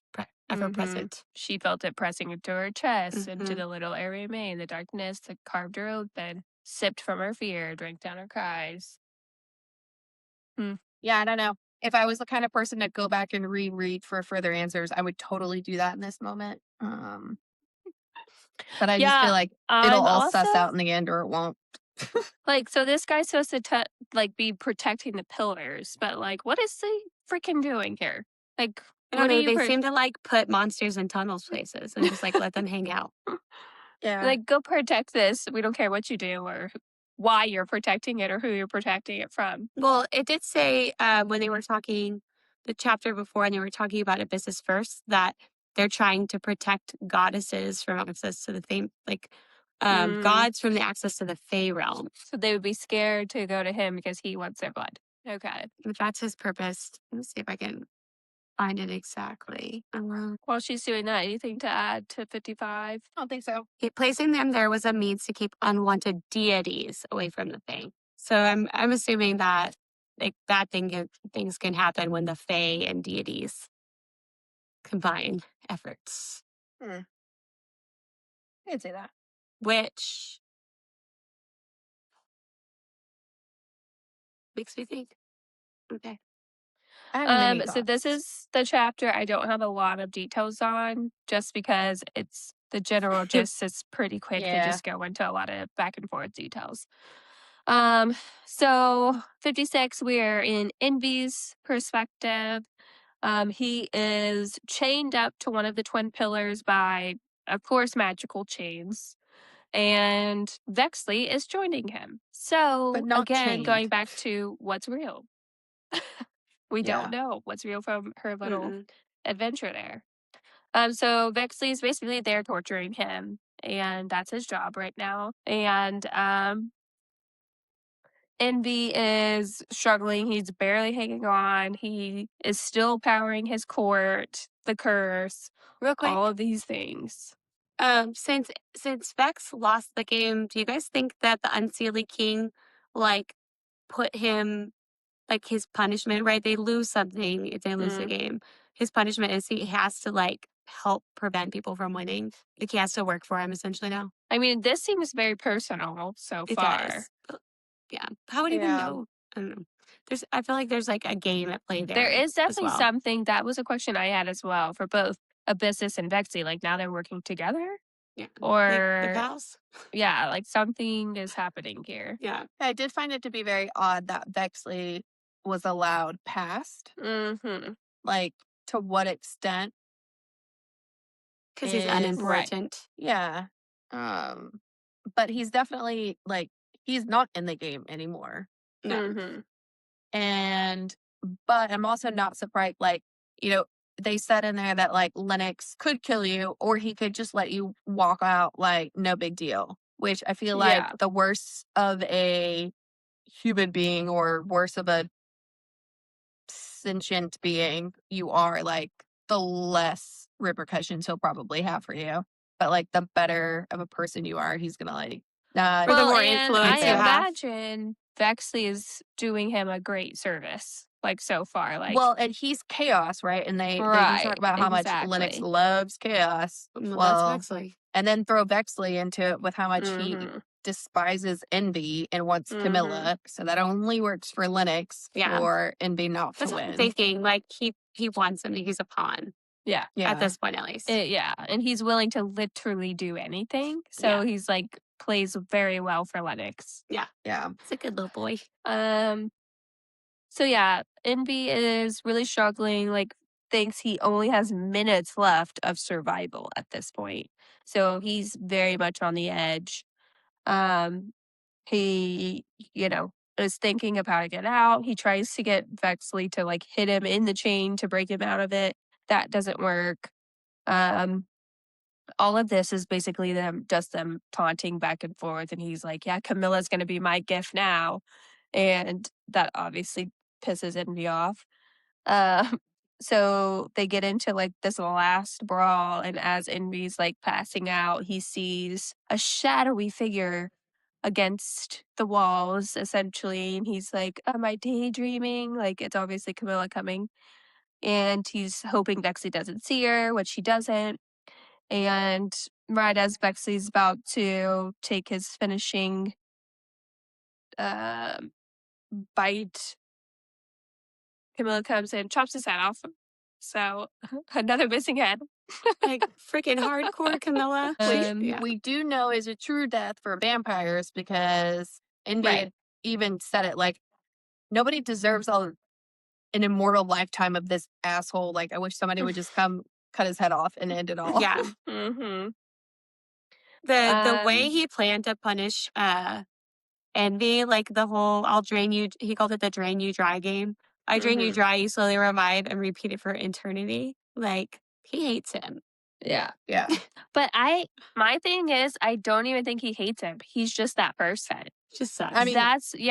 ever
Mhm.
present.
She felt it pressing into her chest, into
Mhm.
the little area in the darkness that carved her open, sipped from her fear, drank down her cries.
yeah, I don't know. If I was the kind of person to go back and reread for further answers, I would totally do that in this moment. But I just feel
Yeah,
like it'll
I'm
all
also
suss out in the end or it won't.
like, so this guy's supposed to like be protecting the pillars, but like, what is he freaking doing here? Like,
I don't
what are
know.
you
They seem to like put monsters in tunnels places and just like let them hang out.
Yeah.
like, go protect this. We don't care what you do or why you're protecting it or who you're protecting it from.
Well, it did say when they were talking the chapter before and they were talking about Abyssus first that they're trying to protect goddesses from access to the fame, like gods from the access to the Fey realm.
So they would be scared to go to him because he wants their blood. Okay.
If that's his purpose. Let me see if I can find it exactly.
While she's doing that, anything to add to 55?
I don't think so.
Placing them there was a means to keep unwanted deities away from the Fae. So I'm assuming that like things can happen when the Fae and deities combine efforts,
I can say that.
which makes me think. Okay.
I have many
So this
thoughts.
is the chapter I don't have a lot of details on just because it's the general gist is pretty quick. They
Yeah.
just go into a lot of back and forth details. So 56, we're in Envy's perspective. He is chained up to one of the twin pillars by, of course, magical chains. And Vexley is joining him. So
But not
again, going
chained.
back to what's real. We don't
Yeah.
know what's real from her little
Mm-mm.
adventure there. So Vexley is basically there torturing him, and that's his job right now. And Envy is struggling. He's barely hanging on. He is still powering his court, the curse,
Real quick,
all of these things.
since Vex lost the game, do you guys think that the Unseelie King like put him like his punishment, right? They lose something if they lose the game. His punishment is he has to like help prevent people from winning. Like he has to work for him essentially now.
I mean, this seems very personal so
It
far.
does. Yeah. How would he even know? I don't know. I feel like there's like a game at play there.
There is
as
definitely
well.
something that was a question I had as well for both Abyssus and Vexy. Like now they're working together,
Yeah.
or
the pals.
yeah, like something is happening here.
Yeah.
I did find it to be very odd that Vexley was allowed past.
Mm-hmm.
Like, to what extent?
Because he's
Is-
unimportant.
Yeah. But he's definitely like he's not in the game anymore.
No.
Mm-hmm.
And but I'm also not surprised, like, they said in there that like Lennox could kill you or he could just let you walk out like no big deal. which I feel
Yeah.
like the worse of a human being or worse of a sentient being you are, like, the less repercussions he'll probably have for you. But, like, the better of a person you are, he's gonna, like, not
Or the
Well,
more
and
influence
I
you have.
imagine Vexley is doing him a great service, like, so far, like
well, and he's chaos, right? And they do talk
Right,
about how much Lennox
exactly.
loves chaos.
Well,
Well,
that's Vexley.
and then throw Vexley into it with how much he
Mhm.
despises Envy and wants
Mhm.
Camilla. So that only works for Lennox
Yeah.
for Envy not to
That's what I'm
win.
thinking. Like, he wants him. He's a pawn
Yeah.
Yeah.
at this point, at least.
Yeah, and he's willing to literally do anything, so he's, like, plays very well for Lennox.
Yeah.
Yeah.
He's a good little boy.
So yeah, Envy is really struggling, like, thinks he only has minutes left of survival at this point. So he's very much on the edge. Um, he, is thinking of how to get out. He tries to get Vexley to, like, hit him in the chain to break him out of it. That doesn't work. Um, all of this is basically them taunting back and forth, and he's like, "Yeah, Camilla's gonna be my gift now," and that obviously pisses Envy off. Um, so they get into, like, this last brawl, and as Envy's, like, passing out, he sees a shadowy figure against the walls, essentially, and he's like, "Am I daydreaming?" Like, it's obviously Camilla coming, and he's hoping Vexley doesn't see her, which she doesn't. And right as Bexley's about to take his finishing um, bite, Camilla comes in, chops his head off. So another missing head.
Like, freaking hardcore Camilla.
Which
Yeah.
we do know is a true death for vampires because Envy
Right.
had even said it, like, nobody deserves an immortal lifetime of this asshole. Like, I wish somebody would just come cut his head off and end it all.
Yeah.
Mm-hmm.
The way he planned to punish Envy, like the whole I'll drain you, he called it the drain you dry game. I drain you
Mhm.
dry, you slowly revive and repeat it for eternity. Like, he hates him.
Yeah.
Yeah.
But my thing is, I don't even think he hates him. He's just that person.
Just sucks.
I mean,
That's
you're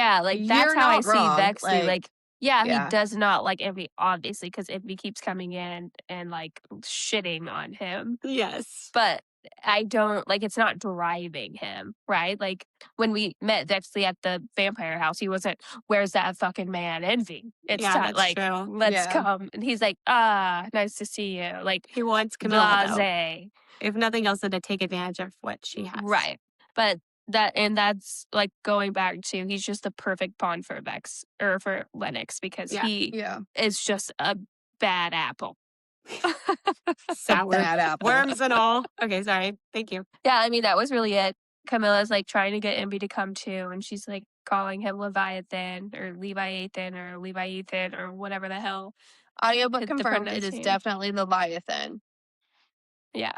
that's how I
not
see
wrong,
Vexley. Like, yeah, he
yeah.
does not like Envy, obviously, because Envy keeps coming in and, like, shitting on him.
yes.
But I don't like, it's not driving him, right? Like, when we met Vexley at the vampire house, he wasn't, "Where's that fucking man, Envy? It's
Yeah,
time,
that's
like,
true.
let's
Yeah.
come." And he's like, "Ah, nice to see you." Like,
He wants Camilla, though.
blase.
If nothing else, than to take advantage of what she has.
Right. But that's, like, going back to, he's just the perfect pawn for Vex, or for Lennox, because
Yeah.
he
Yeah.
is just a bad apple.
Sour.
Bad apple.
Worms and all. Okay, sorry. Thank you.
Yeah, I mean, that was really it. Camilla's, like, trying to get Envy to come too, and she's, like, calling him Leviathan or Leviathan or whatever the hell.
Audiobook
The
confirmed it is
pronunciation.
definitely Leviathan
Yeah.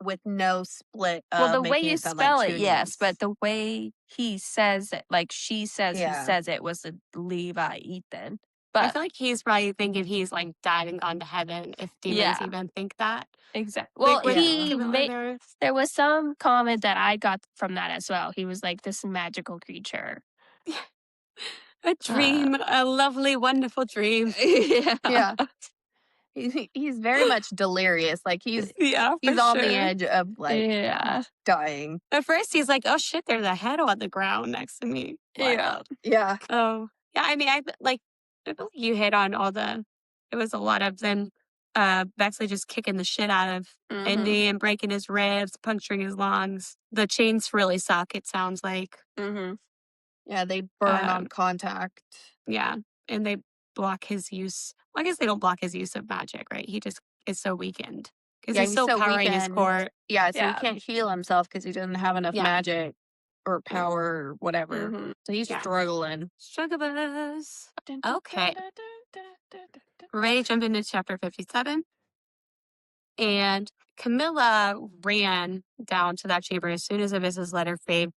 with no split
Well,
of
the way
making
you
it sound like
spell
two
it, yes,
names.
but the way he says it, like, she says he
Yeah.
says it, was a Leviathan.
I
But
feel like he's probably thinking he's like died and gone to heaven, if demons
Yeah.
even think that.
exactly. Well,
Like, with
he
Camilla
made.
there.
There was some comment that I got from that as well. He was like this magical creature.
A dream, a lovely, wonderful dream.
Yeah.
Yeah. He's very much delirious. Like, he's
Yeah, for
on
sure.
the edge of, like,
Yeah.
dying.
At first, he's like, "Oh shit, there's a head on the ground next to me." What?
Yeah.
Yeah.
Oh, yeah. I mean, I feel like you hit on all the. It was a lot of them. Bexley just kicking the shit out of
Mhm.
Indy and breaking his ribs, puncturing his lungs. The chains really suck. It sounds like.
Mm-hmm.
Yeah, they burn on
Um,
contact.
Yeah, and they block his use. Well, I guess they don't block his use of magic, right? He just is so weakened because
Yeah,
he's
he's
so
so
powering his
weakened.
core.
Yeah, so
Yeah.
he can't heal himself because he doesn't have enough
Yeah.
magic or power or whatever.
Mhm.
So he's
Yeah.
struggling.
Struggles. Okay. We're ready to jump into chapter 57. And Camilla ran down to that chamber as soon as Abyssa's let her fade.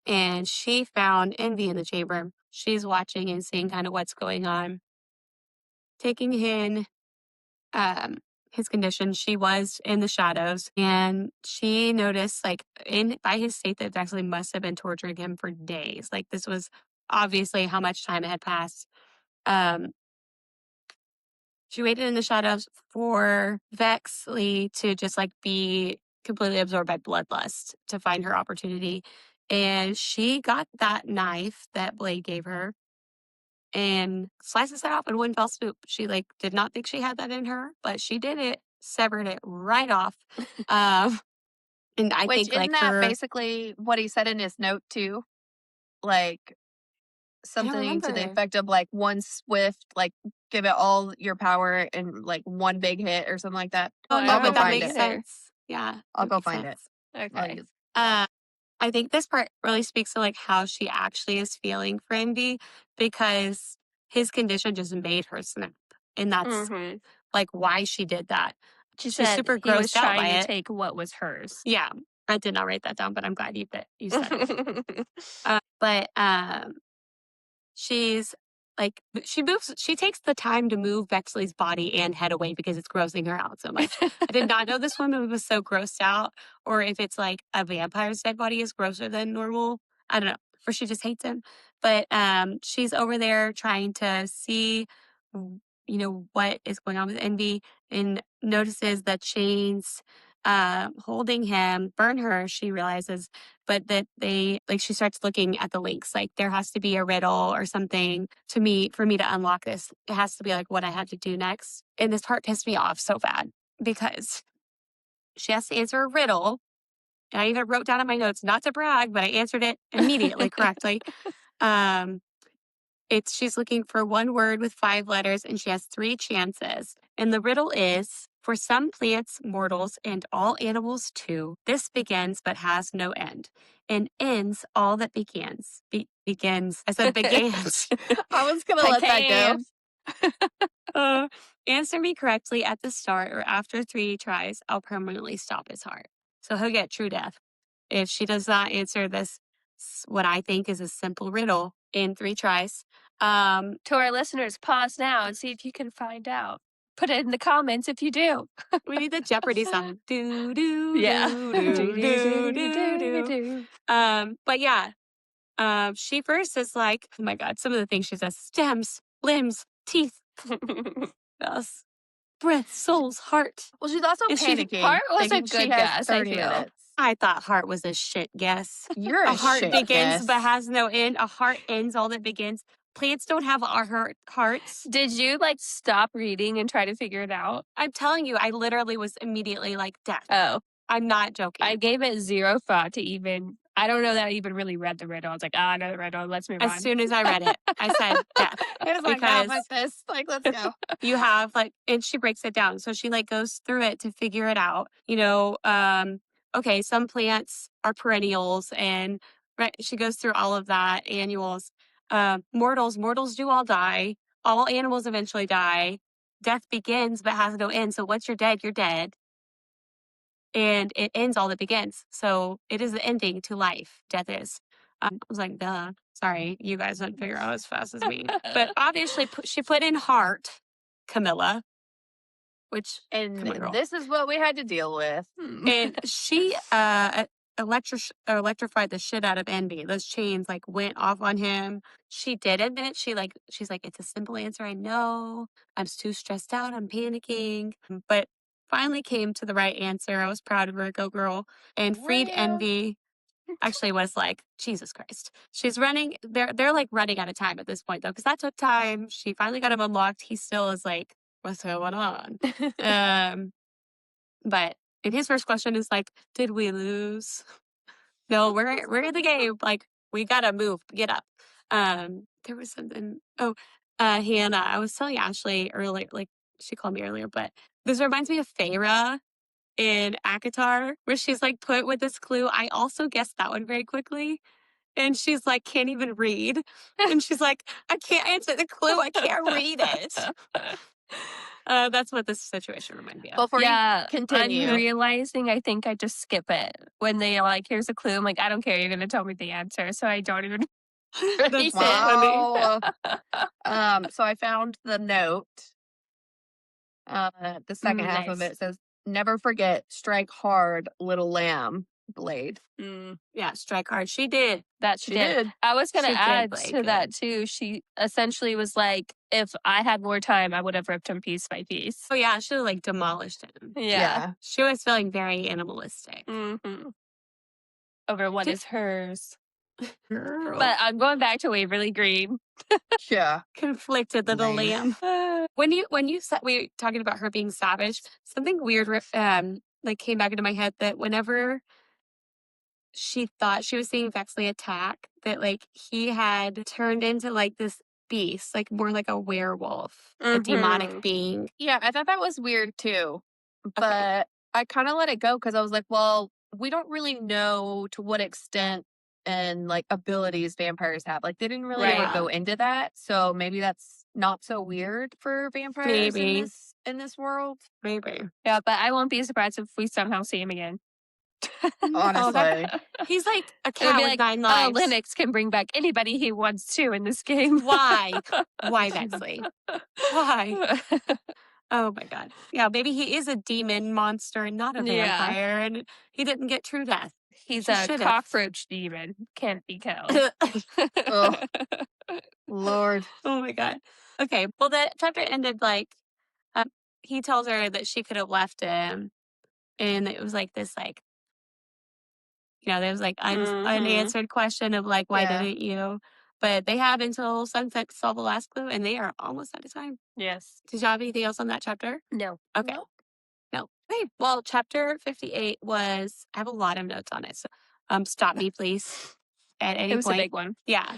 And she found Envy in the chamber. She's watching and seeing kind of what's going on. Taking in his condition, she was in the shadows, and she noticed, like, by his state, that it actually must have been torturing him for days. Like, this was obviously how much time had passed. Um, she waited in the shadows for Vexley to just like be completely absorbed by bloodlust to find her opportunity. And she got that knife that Blade gave her and slices it off in one fell swoop. She like did not think she had that in her, but she did it, severed it right off. And I
Which
think
isn't
like
that basically what he said in his note too? Like
I don't
something to the
remember.
effect of like one swift, like give it all your power in like one big hit or something like that.
Oh
I
no,
I'll go
but
don't
that
know
find
makes
it.
either.
sense. Yeah,
I'll
that
go
makes
find it.
sense.
I'll
Okay.
use-
I think this part really speaks to like how she actually is feeling for Envy because his condition just made her snap. And that's
hmm
like why she did that.
She
She's
said
super
he was
grossed out by
trying to
it.
take what was hers.
Yeah. I did not write that down, but I'm glad you said it. But she's like she takes the time to move Bexley's body and head away because it's grossing her out so much. I did not know this woman was so grossed out, or if it's like a vampire's dead body is grosser than normal. I don't know. Or she just hates him. But she's over there trying to see what is going on with Envy, and notices the chains holding him burn her, she realizes, but that she starts looking at the links. Like there has to be a riddle or something for me to unlock this. It has to be like what I had to do next. And this part pissed me off so bad because she has to answer a riddle. And I even wrote down in my notes, not to brag, but I answered it immediately correctly. Um, she's looking for one word with 5 letters and she has 3 chances. And the riddle is, for some plants, mortals, and all animals too, this begins but has no end, and ends all that begins. Begins. I said begins.
I was gonna
I
let that go.
can.
Answer me correctly at the start or after 3 tries, I'll permanently stop his heart. So he'll get true death. If she does not answer this, what I think is a simple riddle in 3 tries.
To our listeners, pause now and see if you can find out. Put it in the comments if you do.
We need the Jeopardy song. Do do
Yeah.
do do do do do. But yeah, she first is like, oh my god, some of the things she says: stems, limbs, teeth, breath, souls, heart.
Well, she's also
Is she-
panicking.
Heart was a
thinking
good
she has
guess, I
30
feel.
minutes.
I thought heart was a shit guess.
You're
A
a
heart
shit
begins
guess.
but has no end. A heart ends all that begins. Plants don't have our hearts.
Did you like stop reading and try to figure it out?
I'm telling you, I literally was immediately like, death.
Oh,
I'm not joking.
I gave it 0 thought to even. I don't know that I even really read the riddle. I was like, I know the riddle. Let's move on.
As soon as I read it, I said death.
I was like,
Because
like this. Like, let's go.
you have like, and she breaks it down. So she like goes through it to figure it out. Okay, some plants are perennials, and right, she goes through all of that. Annuals, mortals do all die. All animals eventually die. Death begins but has no end. So once you're dead. And it ends all that begins. So it is the ending to life. Death is. I was like, duh. Sorry, you guys wouldn't figure out as fast as me. But obviously, she put in heart, Camilla, which
And
come on, girl.
this is what we had to deal with.
And she electrified the shit out of Envy. Those chains like went off on him. She did admit she's like, it's a simple answer. I know. I'm too stressed out. I'm panicking. But finally came to the right answer. I was proud of her. Go girl. And freed
Well.
Envy. Actually was like, Jesus Christ. She's running. They're like running out of time at this point though, because that took time. She finally got him unlocked. He still is like, what's going on? But and his first question is like, did we lose? No, we're in the game. Like, we gotta move, get up. There was something. Oh, Hannah, I was telling Ashley earlier, like she called me earlier, but this reminds me of Feyre in Akatar, where she's like put with this clue. I also guessed that one very quickly. And she's like, can't even read. And she's like, I can't answer the clue. I can't read it. That's what this situation reminded me of.
Before
Yeah,
you continue.
I'm realizing I think I just skip it. When they like, here's a clue, I'm like, I don't care, you're gonna tell me the answer. So I don't even
That's so funny.
Wow. So I found the note The second half of
Nice.
it says, "Never forget, strike hard, little lamb, Blade."
Yeah, strike hard. She did.
That
She
she did.
did.
I was gonna
She did
add
play
to
good.
that too. She essentially was like, if I had more time, I would have ripped him piece by piece.
Oh yeah, she like demolished him.
Yeah.
She was feeling very animalistic.
Mm-hmm. Over what is hers.
Girl.
But I'm going back to Waverly Green.
Yeah.
Conflicted little
Lame.
lamb. When you said we were talking about her being savage, something weird like came back into my head that whenever she thought she was seeing Vexley attack, that like he had turned into like this beast, like more like a werewolf, a demonic
Mhm.
being.
Yeah, I thought that was weird too. But I kind of let it go because I was like, well, we don't really know to what extent and like abilities vampires have. Like they didn't really ever
Right.
go into that. So maybe that's not so weird for vampires
Maybe.
in this world.
Maybe.
Yeah, but I won't be surprised if we somehow see him again.
Honestly.
He's like a
It'll
cat
be
with
like,
9
oh,
lives.
Linux can bring back anybody he wants to in this game.
Why? Why, Vexley? Why? Oh my God. Yeah, maybe he is a demon monster and not a
Yeah.
vampire, and he didn't get true death.
He's
He
a
should've.
cockroach demon. Can't be killed.
Oh, Lord.
Oh my God. Okay. Well, the chapter ended like he tells her that she could have left him, and it was like this, like, there was like
Mhm.
unanswered question of like, why
Yeah.
didn't you? But they have until sunset to solve the last clue, and they are almost out of time.
Yes.
Did you have anything else on that chapter?
No.
Okay.
Nope.
No. Okay. Well, chapter 58 was, I have a lot of notes on it. So stop me, please, at any
It was
point.
a big one.
Yeah.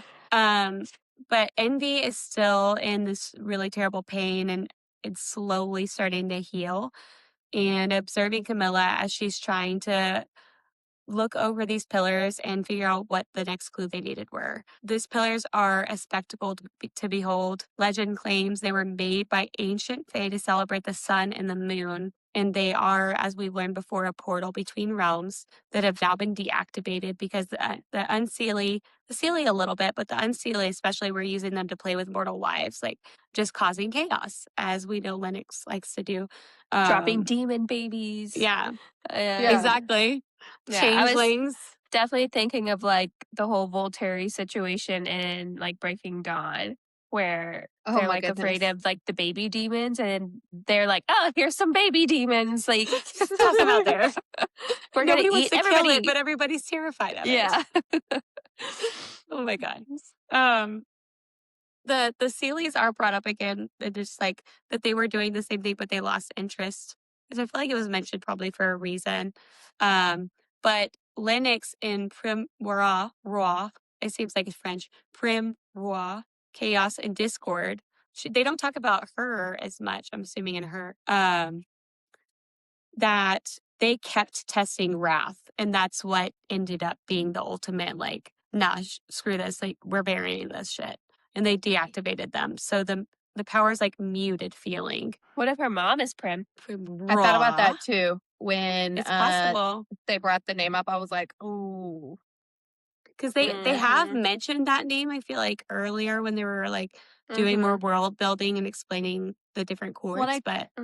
But Envy is still in this really terrible pain, and it's slowly starting to heal. And observing Camilla as she's trying to look over these pillars and figure out what the next clue they needed were. These pillars are a spectacle to behold. Legend claims they were made by ancient fae to celebrate the sun and the moon. And they are, as we learned before, a portal between realms that have now been deactivated because the unseelie, the seelie a little bit, but the unseelie especially, we're using them to play with mortal lives, like just causing chaos, as we know Lennox likes to do.
Dropping demon babies.
Yeah.
Yeah.
Exactly.
Yeah, I was
Changelings.
definitely thinking of like the whole Volturi situation in like Breaking Dawn, where
Oh
they're
my
like afraid
goodness.
of like the baby demons, and they're like, "Oh, here's some baby demons." Like,
Toss them out there.
we're
Nobody
gonna
wants
eat
to kill
everybody.
it, but everybody's terrified of
Yeah.
it. Oh my God. The Sealies are brought up again. They're just like that they were doing the same thing, but they lost interest. Because I feel like it was mentioned probably for a reason. But Lennox in Prim Roi, it seems like it's French, Prim Roi, Chaos and Discord. They don't talk about her as much, I'm assuming, in her. That they kept testing Wrath, and that's what ended up being the ultimate, like, nah, screw this, like, we're burying this shit. And they deactivated them. So the power's like muted feeling.
What if her mom is Prim?
I thought about that too. When
It's possible.
they brought the name up, I was like, ooh.
Because they have mentioned that name, I feel like, earlier when they were like doing more world building and explaining the different courts.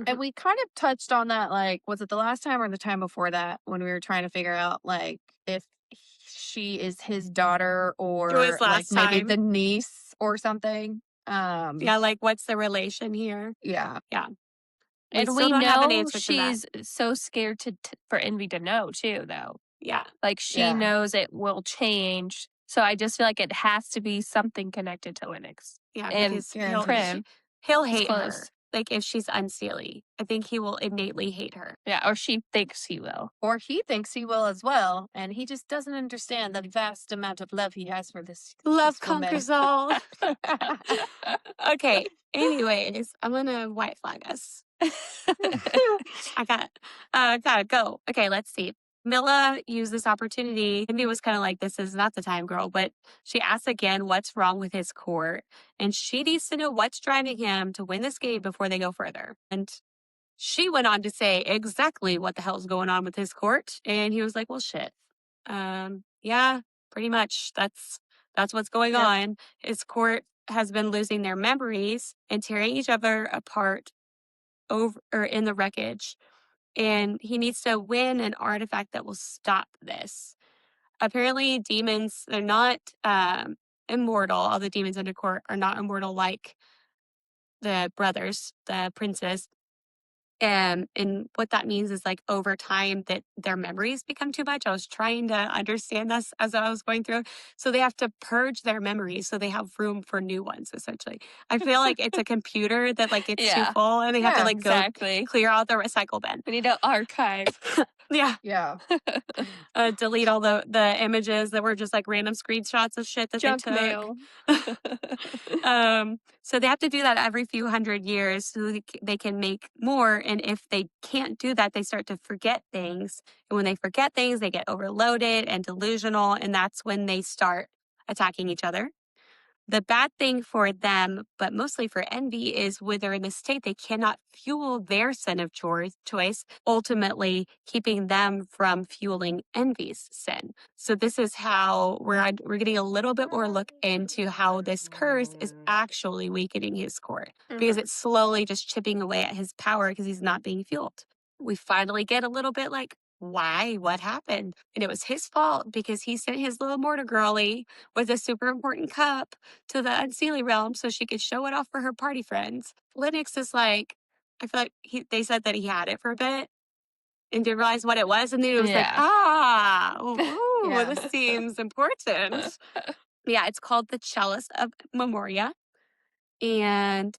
And we kind of touched on that, like, was it the last time or the time before that when we were trying to figure out like if she is his daughter or
was last
like maybe
time.
the niece or something.
Yeah, like what's the relation here?
Yeah.
And
still
we
don't have an
know
answer to that.
she's so scared for Envy to know too, though.
Yeah.
Like she
Yeah.
knows it will change. So I just feel like it has to be something connected to Linux.
Yeah,
And
because
Prim.
he'll
It's
hate her.
close.
Like if she's unseelie, I think he will innately hate her.
Yeah, or she thinks he will.
Or he thinks he will as well, and he just doesn't understand the vast amount of love he has for this
Love
woman.
conquers all. Okay. Anyways, I'm gonna white flag us. I gotta go. Okay, let's see. Milla used this opportunity. Envy was kind of like, this is not the time, girl. But she asks again what's wrong with his court. And she needs to know what's driving him to win this game before they go further. And she went on to say exactly what the hell's going on with his court. And he was like, well, shit. Yeah, pretty much. That's what's going on. His court has been losing their memories and tearing each other apart over or in the wreckage, and he needs to win an artifact that will stop this. Apparently, demons, they're not immortal. All the demons under court are not immortal like the brothers, the princes. And what that means is like over time that their memories become too much. I was trying to understand this as I was going through. So they have to purge their memories so they have room for new ones, essentially. I feel like it's a computer that like it's too
Yeah.
full and they have to
Yeah,
like go
Exactly.
clear out the recycle bin.
We need to archive.
Yeah.
Yeah.
Delete all the images that were just like random screenshots of shit that
Junk
they took.
mail.
So they have to do that every few hundred years so they can make more. And if they can't do that, they start to forget things. And when they forget things, they get overloaded and delusional. And that's when they start attacking each other. The bad thing for them, but mostly for envy, is when they're in this state, they cannot fuel their sin of choice, ultimately keeping them from fueling envy's sin. So this is how we're getting a little bit more look into how this curse is actually weakening his court because it's slowly just chipping away at his power because he's not being fueled. We finally get a little bit like, why? What happened? And it was his fault because he sent his little mortar girlie with a super important cup to the Unseelie realm so she could show it off for her party friends. Linux is like, I feel like they said that he had it for a bit and didn't realize what it was. And then it was like,
Yeah.
ooh,
Yeah.
this seems important. Yeah, it's called the Chalice of Memoria. And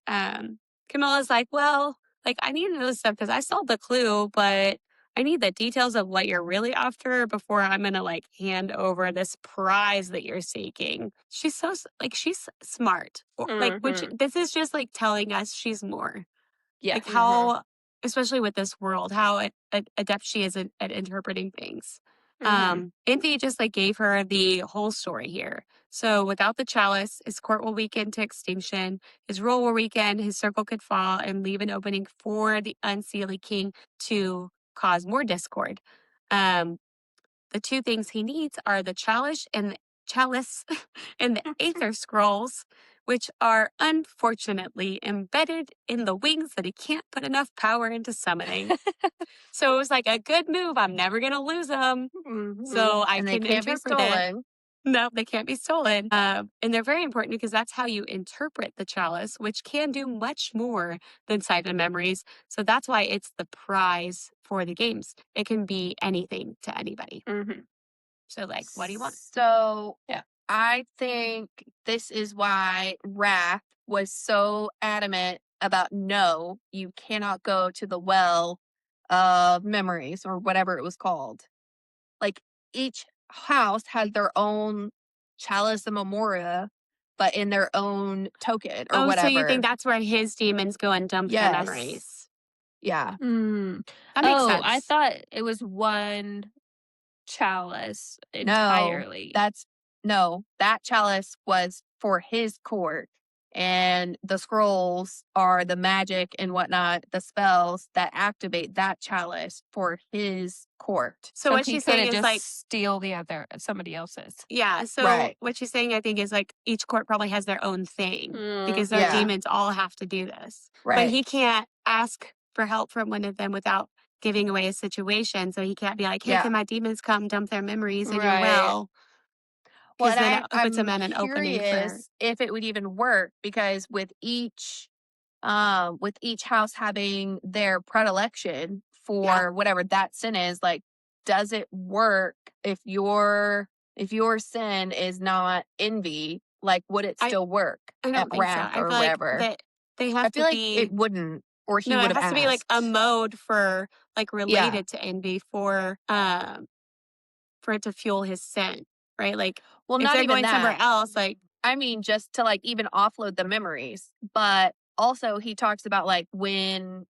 Camilla's like, well, like I need to know this stuff because I solved the clue, but I need the details of what you're really after before I'm gonna like hand over this prize that you're seeking. She's so like she's smart. Like which this is just like telling us she's more.
Yeah.
Like how, especially with this world, how adept she is at interpreting things. Envy just like gave her the whole story here. So without the chalice, his court will weaken to extinction, his rule will weaken, his circle could fall, and leave an opening for the Unseelie King to cause more discord. The two things he needs are the chalice and the Aether Scrolls, which are unfortunately embedded in the wings that he can't put enough power into summoning. So it was like a good move. I'm never gonna lose them. So I
And they
can
can't be
interpret it.
stolen.
No, they can't be stolen. And they're very important because that's how you interpret the chalice, which can do much more than sight and memories. So that's why it's the prize for the games. It can be anything to anybody. So, like, what do you want?
So
Yeah.
I think this is why Wrath was so adamant about no, you cannot go to the well of memories or whatever it was called. Like each house had their own chalice and memoria, but in their own token or whatever.
So you think that's where his demons go and dump their memories?
Yeah.
That makes sense.
I thought it was one chalice entirely.
That chalice was for his court. And the scrolls are the magic and whatnot, the spells that activate that chalice for his court.
So what
he
she's saying
couldn't
is
just
like,
steal somebody else's.
yeah. So
Right.
what she's saying, I think, is like each court probably has their own thing because their
Yeah.
demons all have to do this.
Right.
But he can't ask for help from one of them without giving away a situation. So he can't be like, hey,
Yeah.
can my demons come dump their memories in your
Right.
well?
Well,
Because then it
I'm
puts him in an opening for.
curious if it would even work because with each house having their predilection for whatever that sin is, like, does it work if your sin is not envy? Like, would it still work
I
at
don't think so.
Wrath
I
or
feel like
whatever?
that they have
I feel
to
like
be.
it wouldn't, or he
No,
would
it
have
has to be like a
asked.
mode for like related to envy for it to fuel his sin, right? Like
Well,
if
not
they're
even
going somewhere
that.
else, like
I mean, just to like even offload the memories. But also he talks about like when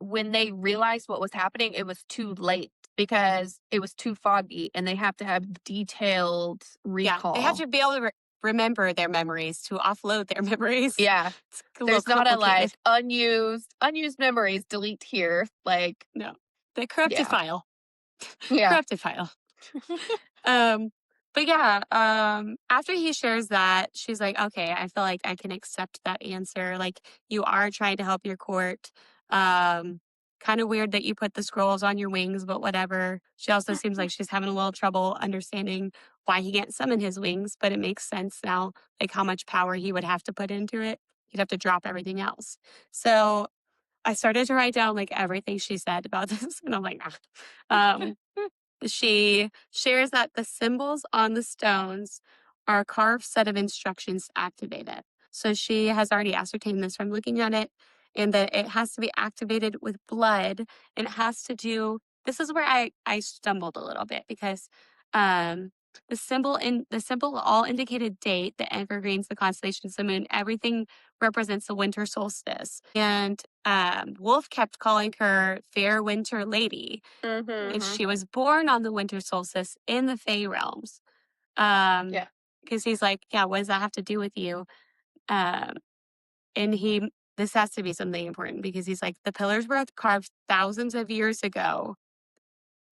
they realized what was happening, it was too late because it was too foggy and they have to have detailed recall.
they have to be able to remember their memories to offload their memories.
Yeah.
It's a little
There's not a like
complicated.
unused memories, delete here. Like,
No, the corrupted
Yeah.
file.
yeah.
Corrupted file. But yeah, after he shares that, she's like, okay, I feel like I can accept that answer. Like, you are trying to help your court. Kind of weird that you put the scrolls on your wings, but whatever. She also seems like she's having a little trouble understanding why he can't summon his wings, but it makes sense now, like how much power he would have to put into it. He'd have to drop everything else. So I started to write down like everything she said about this, and I'm like, ah. She shares that the symbols on the stones are a carved set of instructions to activate it. So she has already ascertained this from looking at it, and that it has to be activated with blood. And it has to do, this is where I stumbled a little bit because the symbol all indicated date, the evergreens, the constellations, the moon, everything represents the winter solstice. And Wolf kept calling her Fair Winter Lady. And she was born on the winter solstice in the Fey realms.
Yeah.
Because he's like, yeah, what does that have to do with you? Um, and this has to be something important because he's like, the pillars were carved thousands of years ago.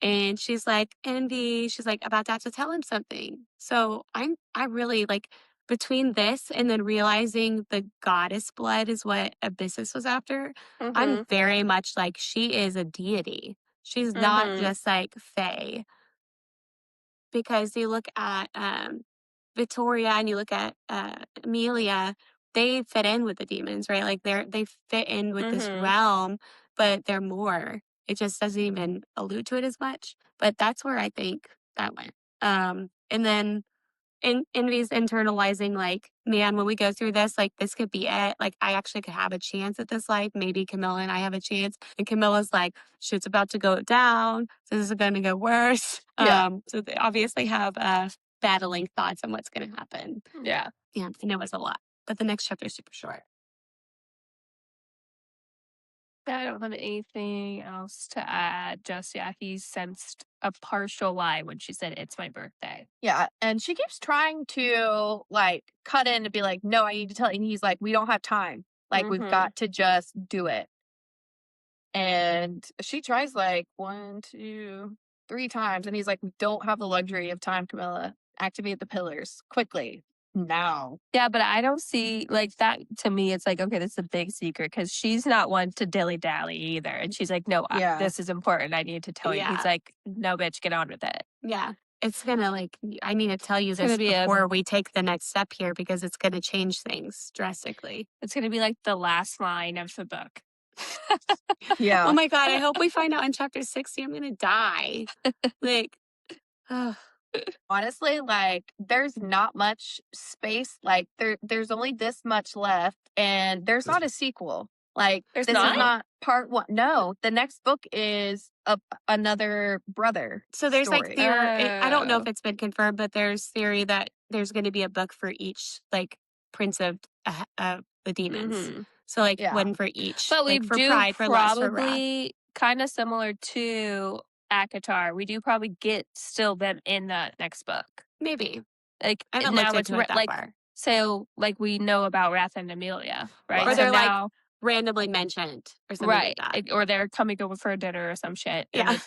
And she's like, Envy, she's like, about to have to tell him something. So I really like, between this and then realizing the goddess blood is what Abyssus was after, I'm very much like, she is a deity. She's not just like Fae. Because you look at Victoria and you look at Amelia, they fit in with the demons, right? Like they fit in with this realm, but they're more. It just doesn't even allude to it as much. But that's where I think that went. And then Envy's internalizing, like, man, when we go through this, like, this could be it. Like, I actually could have a chance at this life. Maybe Camilla and I have a chance. And Camilla's like, shit's about to go down. So this is going to get worse.
Yeah.
So they obviously have battling thoughts on what's going to happen.
Yeah.
Yeah, and it was a lot. But the next chapter is super short.
I don't have anything else to add. Just, yeah, he sensed a partial lie when she said, it's my birthday.
Yeah. And she keeps trying to like cut in to be like, no, I need to tell you. And he's like, we don't have time. Like, we've got to just do it. And she tries like 1, 2, 3 times. And he's like, we don't have the luxury of time, Camilla. Activate the pillars quickly. Now.
Yeah, but I don't see, like, that to me, it's like, okay, this is a big secret because she's not one to dilly-dally either. And she's like, no,
Yeah.
this is important. I need to tell you. He's like, no, bitch, get on with it.
Yeah. It's going to, like, I need to tell you
It's
this
gonna be
before we take the next step here because it's going to change things drastically.
It's going to be like the last line of the book.
Yeah.
Oh my God, I hope we find out in chapter 60 I'm going to die. Like,
Honestly, like, there's not much space. Like, there's only this much left, and there's not a sequel. Like,
There's
this
not?
is not part 1. No, the next book is another brother.
so there's like
story.
theory. I don't know if
Oh.
it's been confirmed, but there's theory that there's going to be a book for each like prince of the demons. So like
Yeah.
one for each.
But we
like for
do
pride, for lust, for wrath.
probably kind of similar to Akatar. We do probably get still them in the next book.
Maybe.
Like
I haven't
now
looked
it's
into it that
like
far.
so like we know about Wrath and Amelia, right?
Or
So
they're like
now,
randomly mentioned or something
right,
like that.
or they're coming over for dinner or some shit.
Yeah.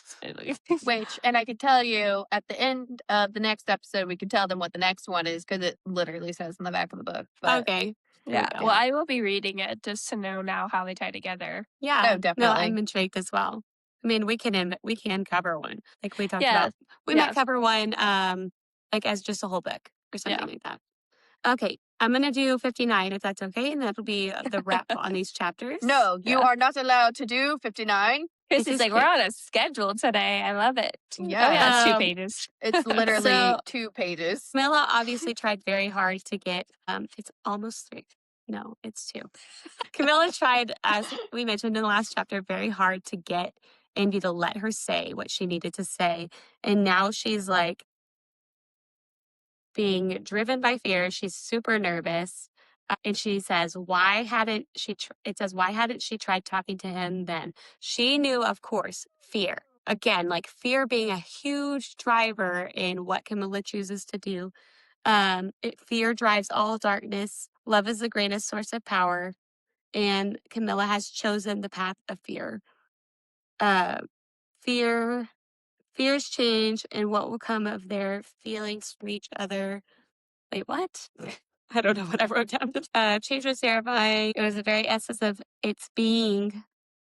Which, and I can tell you at the end of the next episode, we can tell them what the next one is because it literally says in the back of the book. But
Okay.
Yeah.
go.
Well, I will be reading it just to know now how they tie together.
Yeah.
Oh,
No,
definitely.
I'm intrigued as well. I mean, we can cover one. Like we talked
Yeah.
about. We might cover one like as just a whole book or something like that. Okay. I'm gonna do 59 if that's okay, and that'll be the wrap on these chapters.
no, you
Yeah.
are not allowed to do 59.
Chris
This
is
is
like, we're on a schedule today. I love it.
Yeah.
Oh, yeah, it's 2
Um,
pages.
It's literally
So-
2 pages.
Camilla obviously tried very hard to get it's almost 3. No, it's 2. Camilla tried, as we mentioned in the last chapter, very hard to get Envy to let her say what she needed to say. And now she's like being driven by fear. She's super nervous. And she says, why hadn't she, it says, why hadn't she tried talking to him then? She knew, of course, fear. Again, like fear being a huge driver in what Camilla chooses to do. Fear drives all darkness. Love is the greatest source of power. And Camilla has chosen the path of fear. Fear Fears change, and what will come of their feelings for each other. Wait, what? I don't know what I wrote down. Change was terrifying. It was the very essence of its being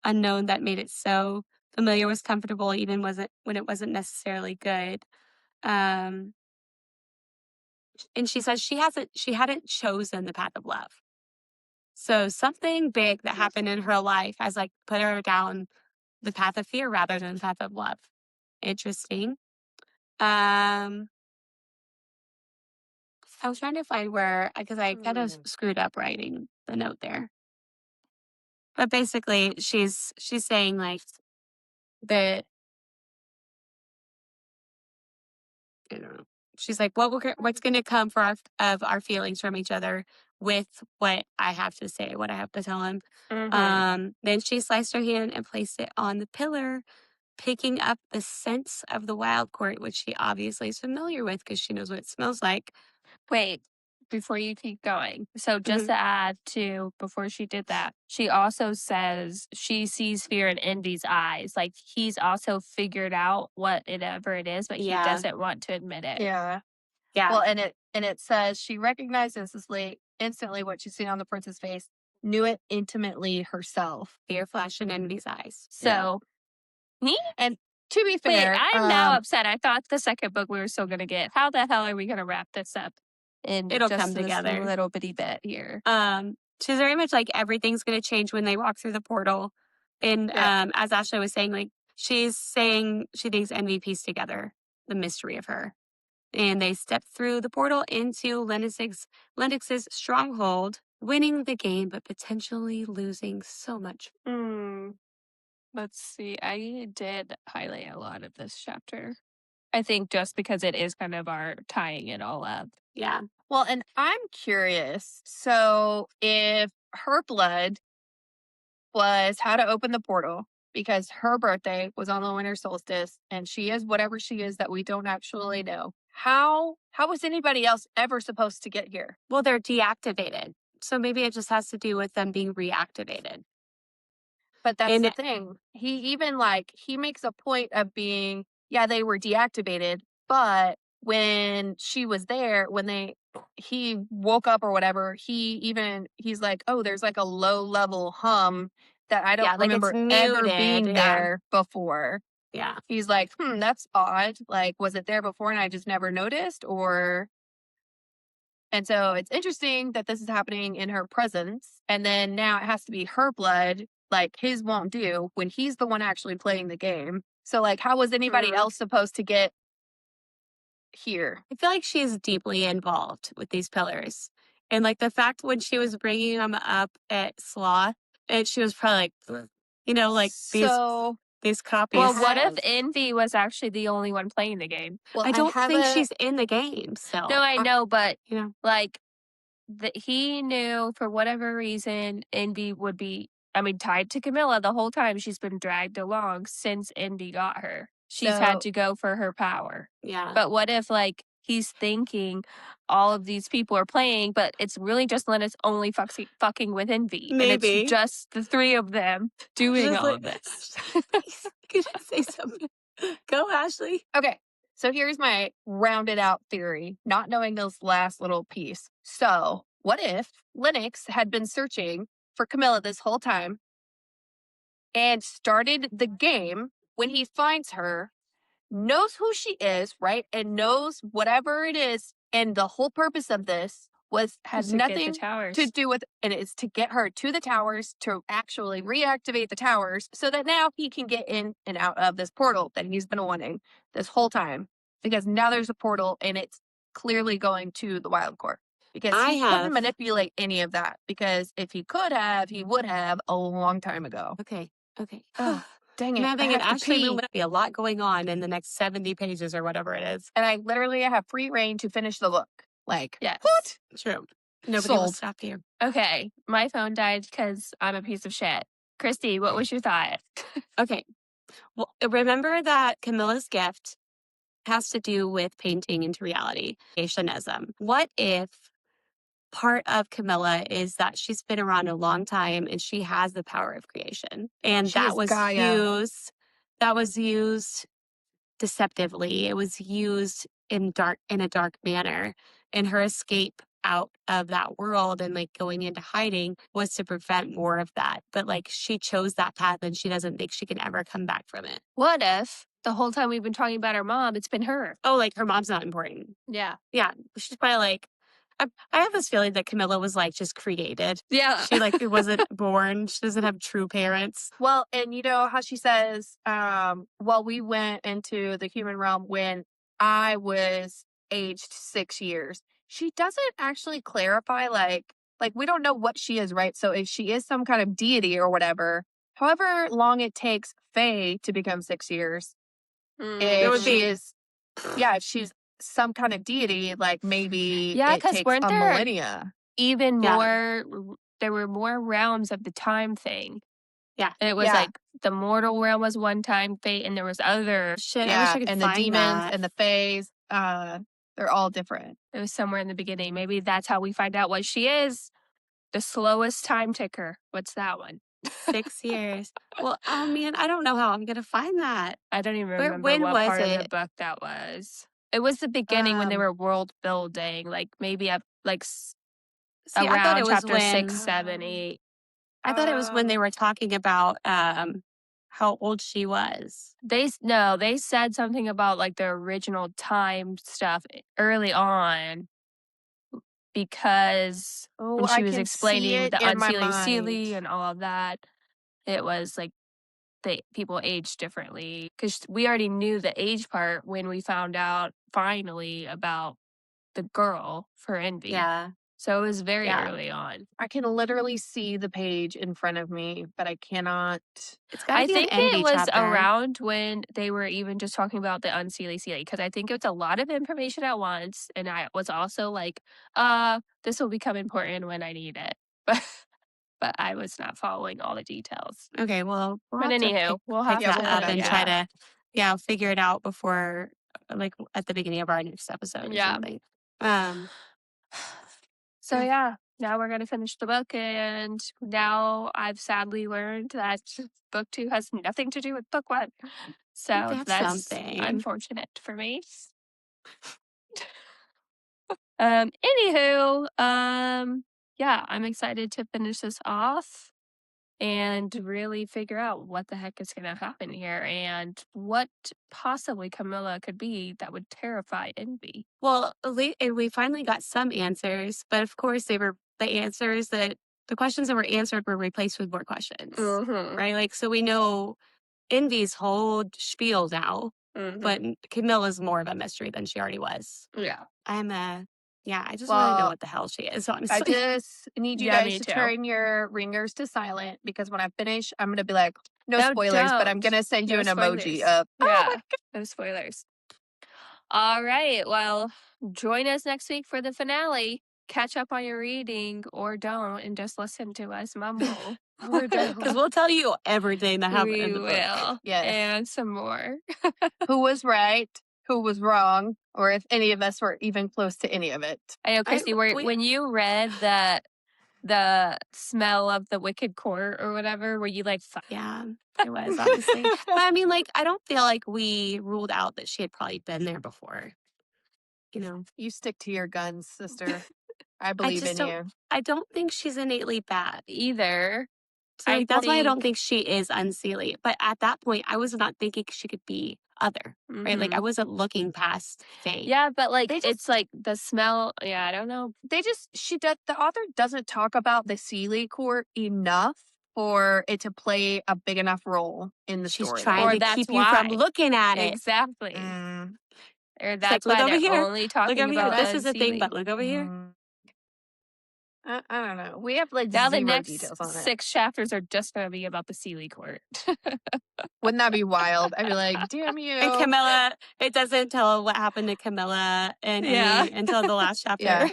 unknown that made it so familiar was comfortable, even when it wasn't necessarily good. Um, and she says she hadn't chosen the path of love. So something big that happened in her life has like put her down the path of fear rather than the path of love. Interesting. I was trying to find where, because I kind of screwed up writing the note there. But basically, she's saying like that. I don't know. She's like, what's going to come of our feelings from each other with what I have to say, what I have to tell him. Then she sliced her hand and placed it on the pillar, picking up the scents of the wild court, which she obviously is familiar with because she knows what it smells like.
Wait, before you keep going. So just
Mhm.
to add to before she did that, she also says she sees fear in Envy's eyes. Like he's also figured out whatever it is, but he
Yeah.
doesn't want to admit it.
Yeah.
Yeah.
Well, and it says she recognized instantly what she's seen on the prince's face, knew it intimately herself.
Fear flashed in Envy's eyes.
So,
And to be
wait,
fair,
I'm now upset. I thought the second book we were still going to get. How the hell are we going to wrap this up in
It'll
just
come
this
together.
little bitty bit here?
She's very much like everything's going to change when they walk through the portal. And as Ashley was saying, like she's saying she thinks Envy pieced together the mystery of her. And they step through the portal into Lennox's stronghold, winning the game, but potentially losing so much.
Let's see. I did highlight a lot of this chapter. I think just because it is kind of our tying it all up.
Yeah.
well, and I'm curious. So if her blood was how to open the portal because her birthday was on the winter solstice and she is whatever she is that we don't actually know. How was anybody else ever supposed to get here?
Well, they're deactivated. So maybe it just has to do with them being reactivated.
But that's
And
the thing. He makes a point of being, yeah, they were deactivated, but when she was there, he woke up or whatever, he's like, oh, there's like a low level hum that I don't
Yeah, like it's
remember ever
muted,
being
yeah.
there before.
Yeah.
He's like, that's odd. Like, was it there before and I just never noticed? And so it's interesting that this is happening in her presence. And then now it has to be her blood. Like his won't do when he's the one actually playing the game. So like, how was anybody else supposed to get here?
I feel like she's deeply involved with these pillars. And like the fact when she was bringing them up at Sloth, and she was probably like, like
So
these copies.
Well, what if Envy was actually the only one playing the game?
well,
I don't think she's in the game. So
No, I know, but
like
he knew for whatever reason Envy would be, tied to Camilla the whole time. She's been dragged along since Envy got her. She's had to go for her power.
Yeah.
But what if he's thinking all of these people are playing, but it's really just Lennox only fucking with Envy.
Maybe.
And it's just the three of them doing all of this.
Could you say something? Go, Ashley.
Okay. So here's my rounded out theory, not knowing this last little piece. So what if Lennox had been searching for Camilla this whole time and started the game when he finds her, knows who she is, right? And knows whatever it is. And the whole purpose of this has
To get the
nothing
towers.
to do with, and it's to get her to the towers, to actually reactivate the towers so that now he can get in and out of this portal that he's been wanting this whole time. Because now there's a portal and it's clearly going to the wild court. Because he couldn't manipulate any of that. Because if he could have, he would have a long time ago.
Okay.
Oh, dang it.
I'm having an Ashley
pee.
moment. Be a lot going on in the next 70 pages or whatever it is.
And I literally have free reign to finish the book. Like,
Yes.
what?
True. Nobody will
Sold.
stop you.
Okay. My phone died because I'm a piece of shit. Christy, what was your thought?
Okay. Well, remember that Camilla's gift has to do with painting into reality, creationism. What if part of Camilla is that she's been around a long time and she has the power of creation? And
She
that
is
was
Gaia.
used deceptively. It was used in a dark manner. And her escape out of that world and like going into hiding was to prevent more of that. But like she chose that path and she doesn't think she can ever come back from it.
What if the whole time we've been talking about her mom, it's been her?
Oh, like her mom's not important.
Yeah.
Yeah. She's probably like, I have this feeling that Camilla was like just created.
Yeah.
She like wasn't born. She doesn't have true parents.
Well, and you know how she says, well, we went into the human realm when I was aged 6 years. She doesn't actually clarify, like we don't know what she is, right? So if she is some kind of deity or whatever, however long it takes Faye to become 6 years,
There would
if she
be-
is, yeah, if she's some kind of deity, like maybe
Yeah,
it
'cause
takes
weren't
a
there-
millennia.
even
Yeah.
more, there were more realms of the time thing.
Yeah.
And it was
Yeah.
like the mortal realm was one time fate, and there was other
Shit, I wish
Yeah,
I could
and the
find
demons
that.
and the fays, they're all different.
It was somewhere in the beginning. Maybe that's how we find out what she is. The slowest time ticker. What's that one?
6 years. Well, oh man, I don't know how I'm gonna find that.
I don't even
Where-
remember
when
what
was
part of the
it?
book that was. It was the beginning when they
Um,
were world building, like maybe up like
See, I thought
around
it was
chapter
when
6, 7, 8.
I thought it was when they were talking about how old she was.
They said something about like the original time stuff early on because when she
I
was
can see
explaining
it
the
in my
unsealing Sealy
mind.
and all of that, it was like people age differently because we already knew the age part when we found out finally about the girl for Envy.
Yeah.
So it was very
Yeah.
early on.
I can literally see the page in front of me, but I cannot.
It's gotta
I
be an
think
Envy
it was
chapter.
around when they were even just talking about the unsealy Sealy because I think it's a lot of information at once. And I was also like, this will become important when I need it. But I was not following all the details.
Okay, well, we'll
But
have to
anywho, we'll have
pick
Yeah,
that
we'll
up
come back
and
to
try
that.
to figure it out before like at the beginning of our next episode or
Yeah.
something.
So yeah, now we're gonna finish the book, and now I've sadly learned that book 2 has nothing to do with book 1. So
That's
that's
something.
unfortunate for me. Anywho, yeah, I'm excited to finish this off and really figure out what the heck is gonna happen here and what possibly Camilla could be that would terrify Envy.
Well, we finally got some answers, but of course they were the questions that were answered were replaced with more questions,
Mm-hmm.
right? Like, so we know Envy's whole spiel now,
Mm-hmm.
but Camilla's more of a mystery than she already was.
Yeah.
I just want to know
Well,
what the hell she is,
I
honestly.
just need you
Yeah,
guys
me
to
too.
turn your ringers to silent because when I finish, I'm gonna be like, no
No,
spoilers, but I'm
don't.
gonna send you
No
an emoji
spoilers.
of
Yeah, no spoilers. All right. Well, join us next week for the finale. Catch up on your reading or don't and just listen to us mumble. Or
Because
don't.
we'll tell you everything that happened
We
in the book.
will.
Yes.
And some more.
who was right, who was wrong, or if any of us were even close to any of it.
I know, Christy, when you read that the smell of the wicked court or whatever, were you like,
Yeah, it was, honestly. But I mean, like, I don't feel like we ruled out that she had probably been there before. You know,
You stick to your guns, sister. I believe in you.
I don't think she's innately bad.
either?
So like, that's why I don't
think-
think she is unseelie. But at that point, I was not thinking she could be other, right? Like, I wasn't looking past Faye.
Yeah, but like,
They
it's like the smell. Yeah, I don't know.
The author doesn't talk about the Sealy court enough for it to play a big enough role in the
She's
story.
trying
Or
to
that's
keep you from
why.
looking at it.
Exactly.
Mm,
Or
like,
that's
look
why
over
they're
here.
only talking
Look over here.
about
This is the thing,
Sealy.
but look over here.
mm. I don't know. We have like
Now the
zero
next
details on it.
6 chapters are just going to be about the Sealy court.
Wouldn't that be wild? I'd be like, damn you.
And Camilla, it doesn't tell what happened to Camilla and
Yeah.
Amy until the last chapter.
Yeah.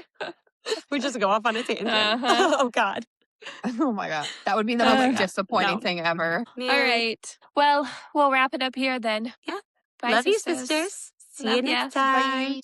We just go off on a tangent.
Uh-huh.
Oh, God.
Oh my God. That would be the
Oh my
most
God.
disappointing
No.
thing ever.
Man.
All right. Well, we'll wrap it up here then.
Yeah.
Bye,
Love
sisters.
you, sisters. See
Love
you
ya.
next time.
Bye.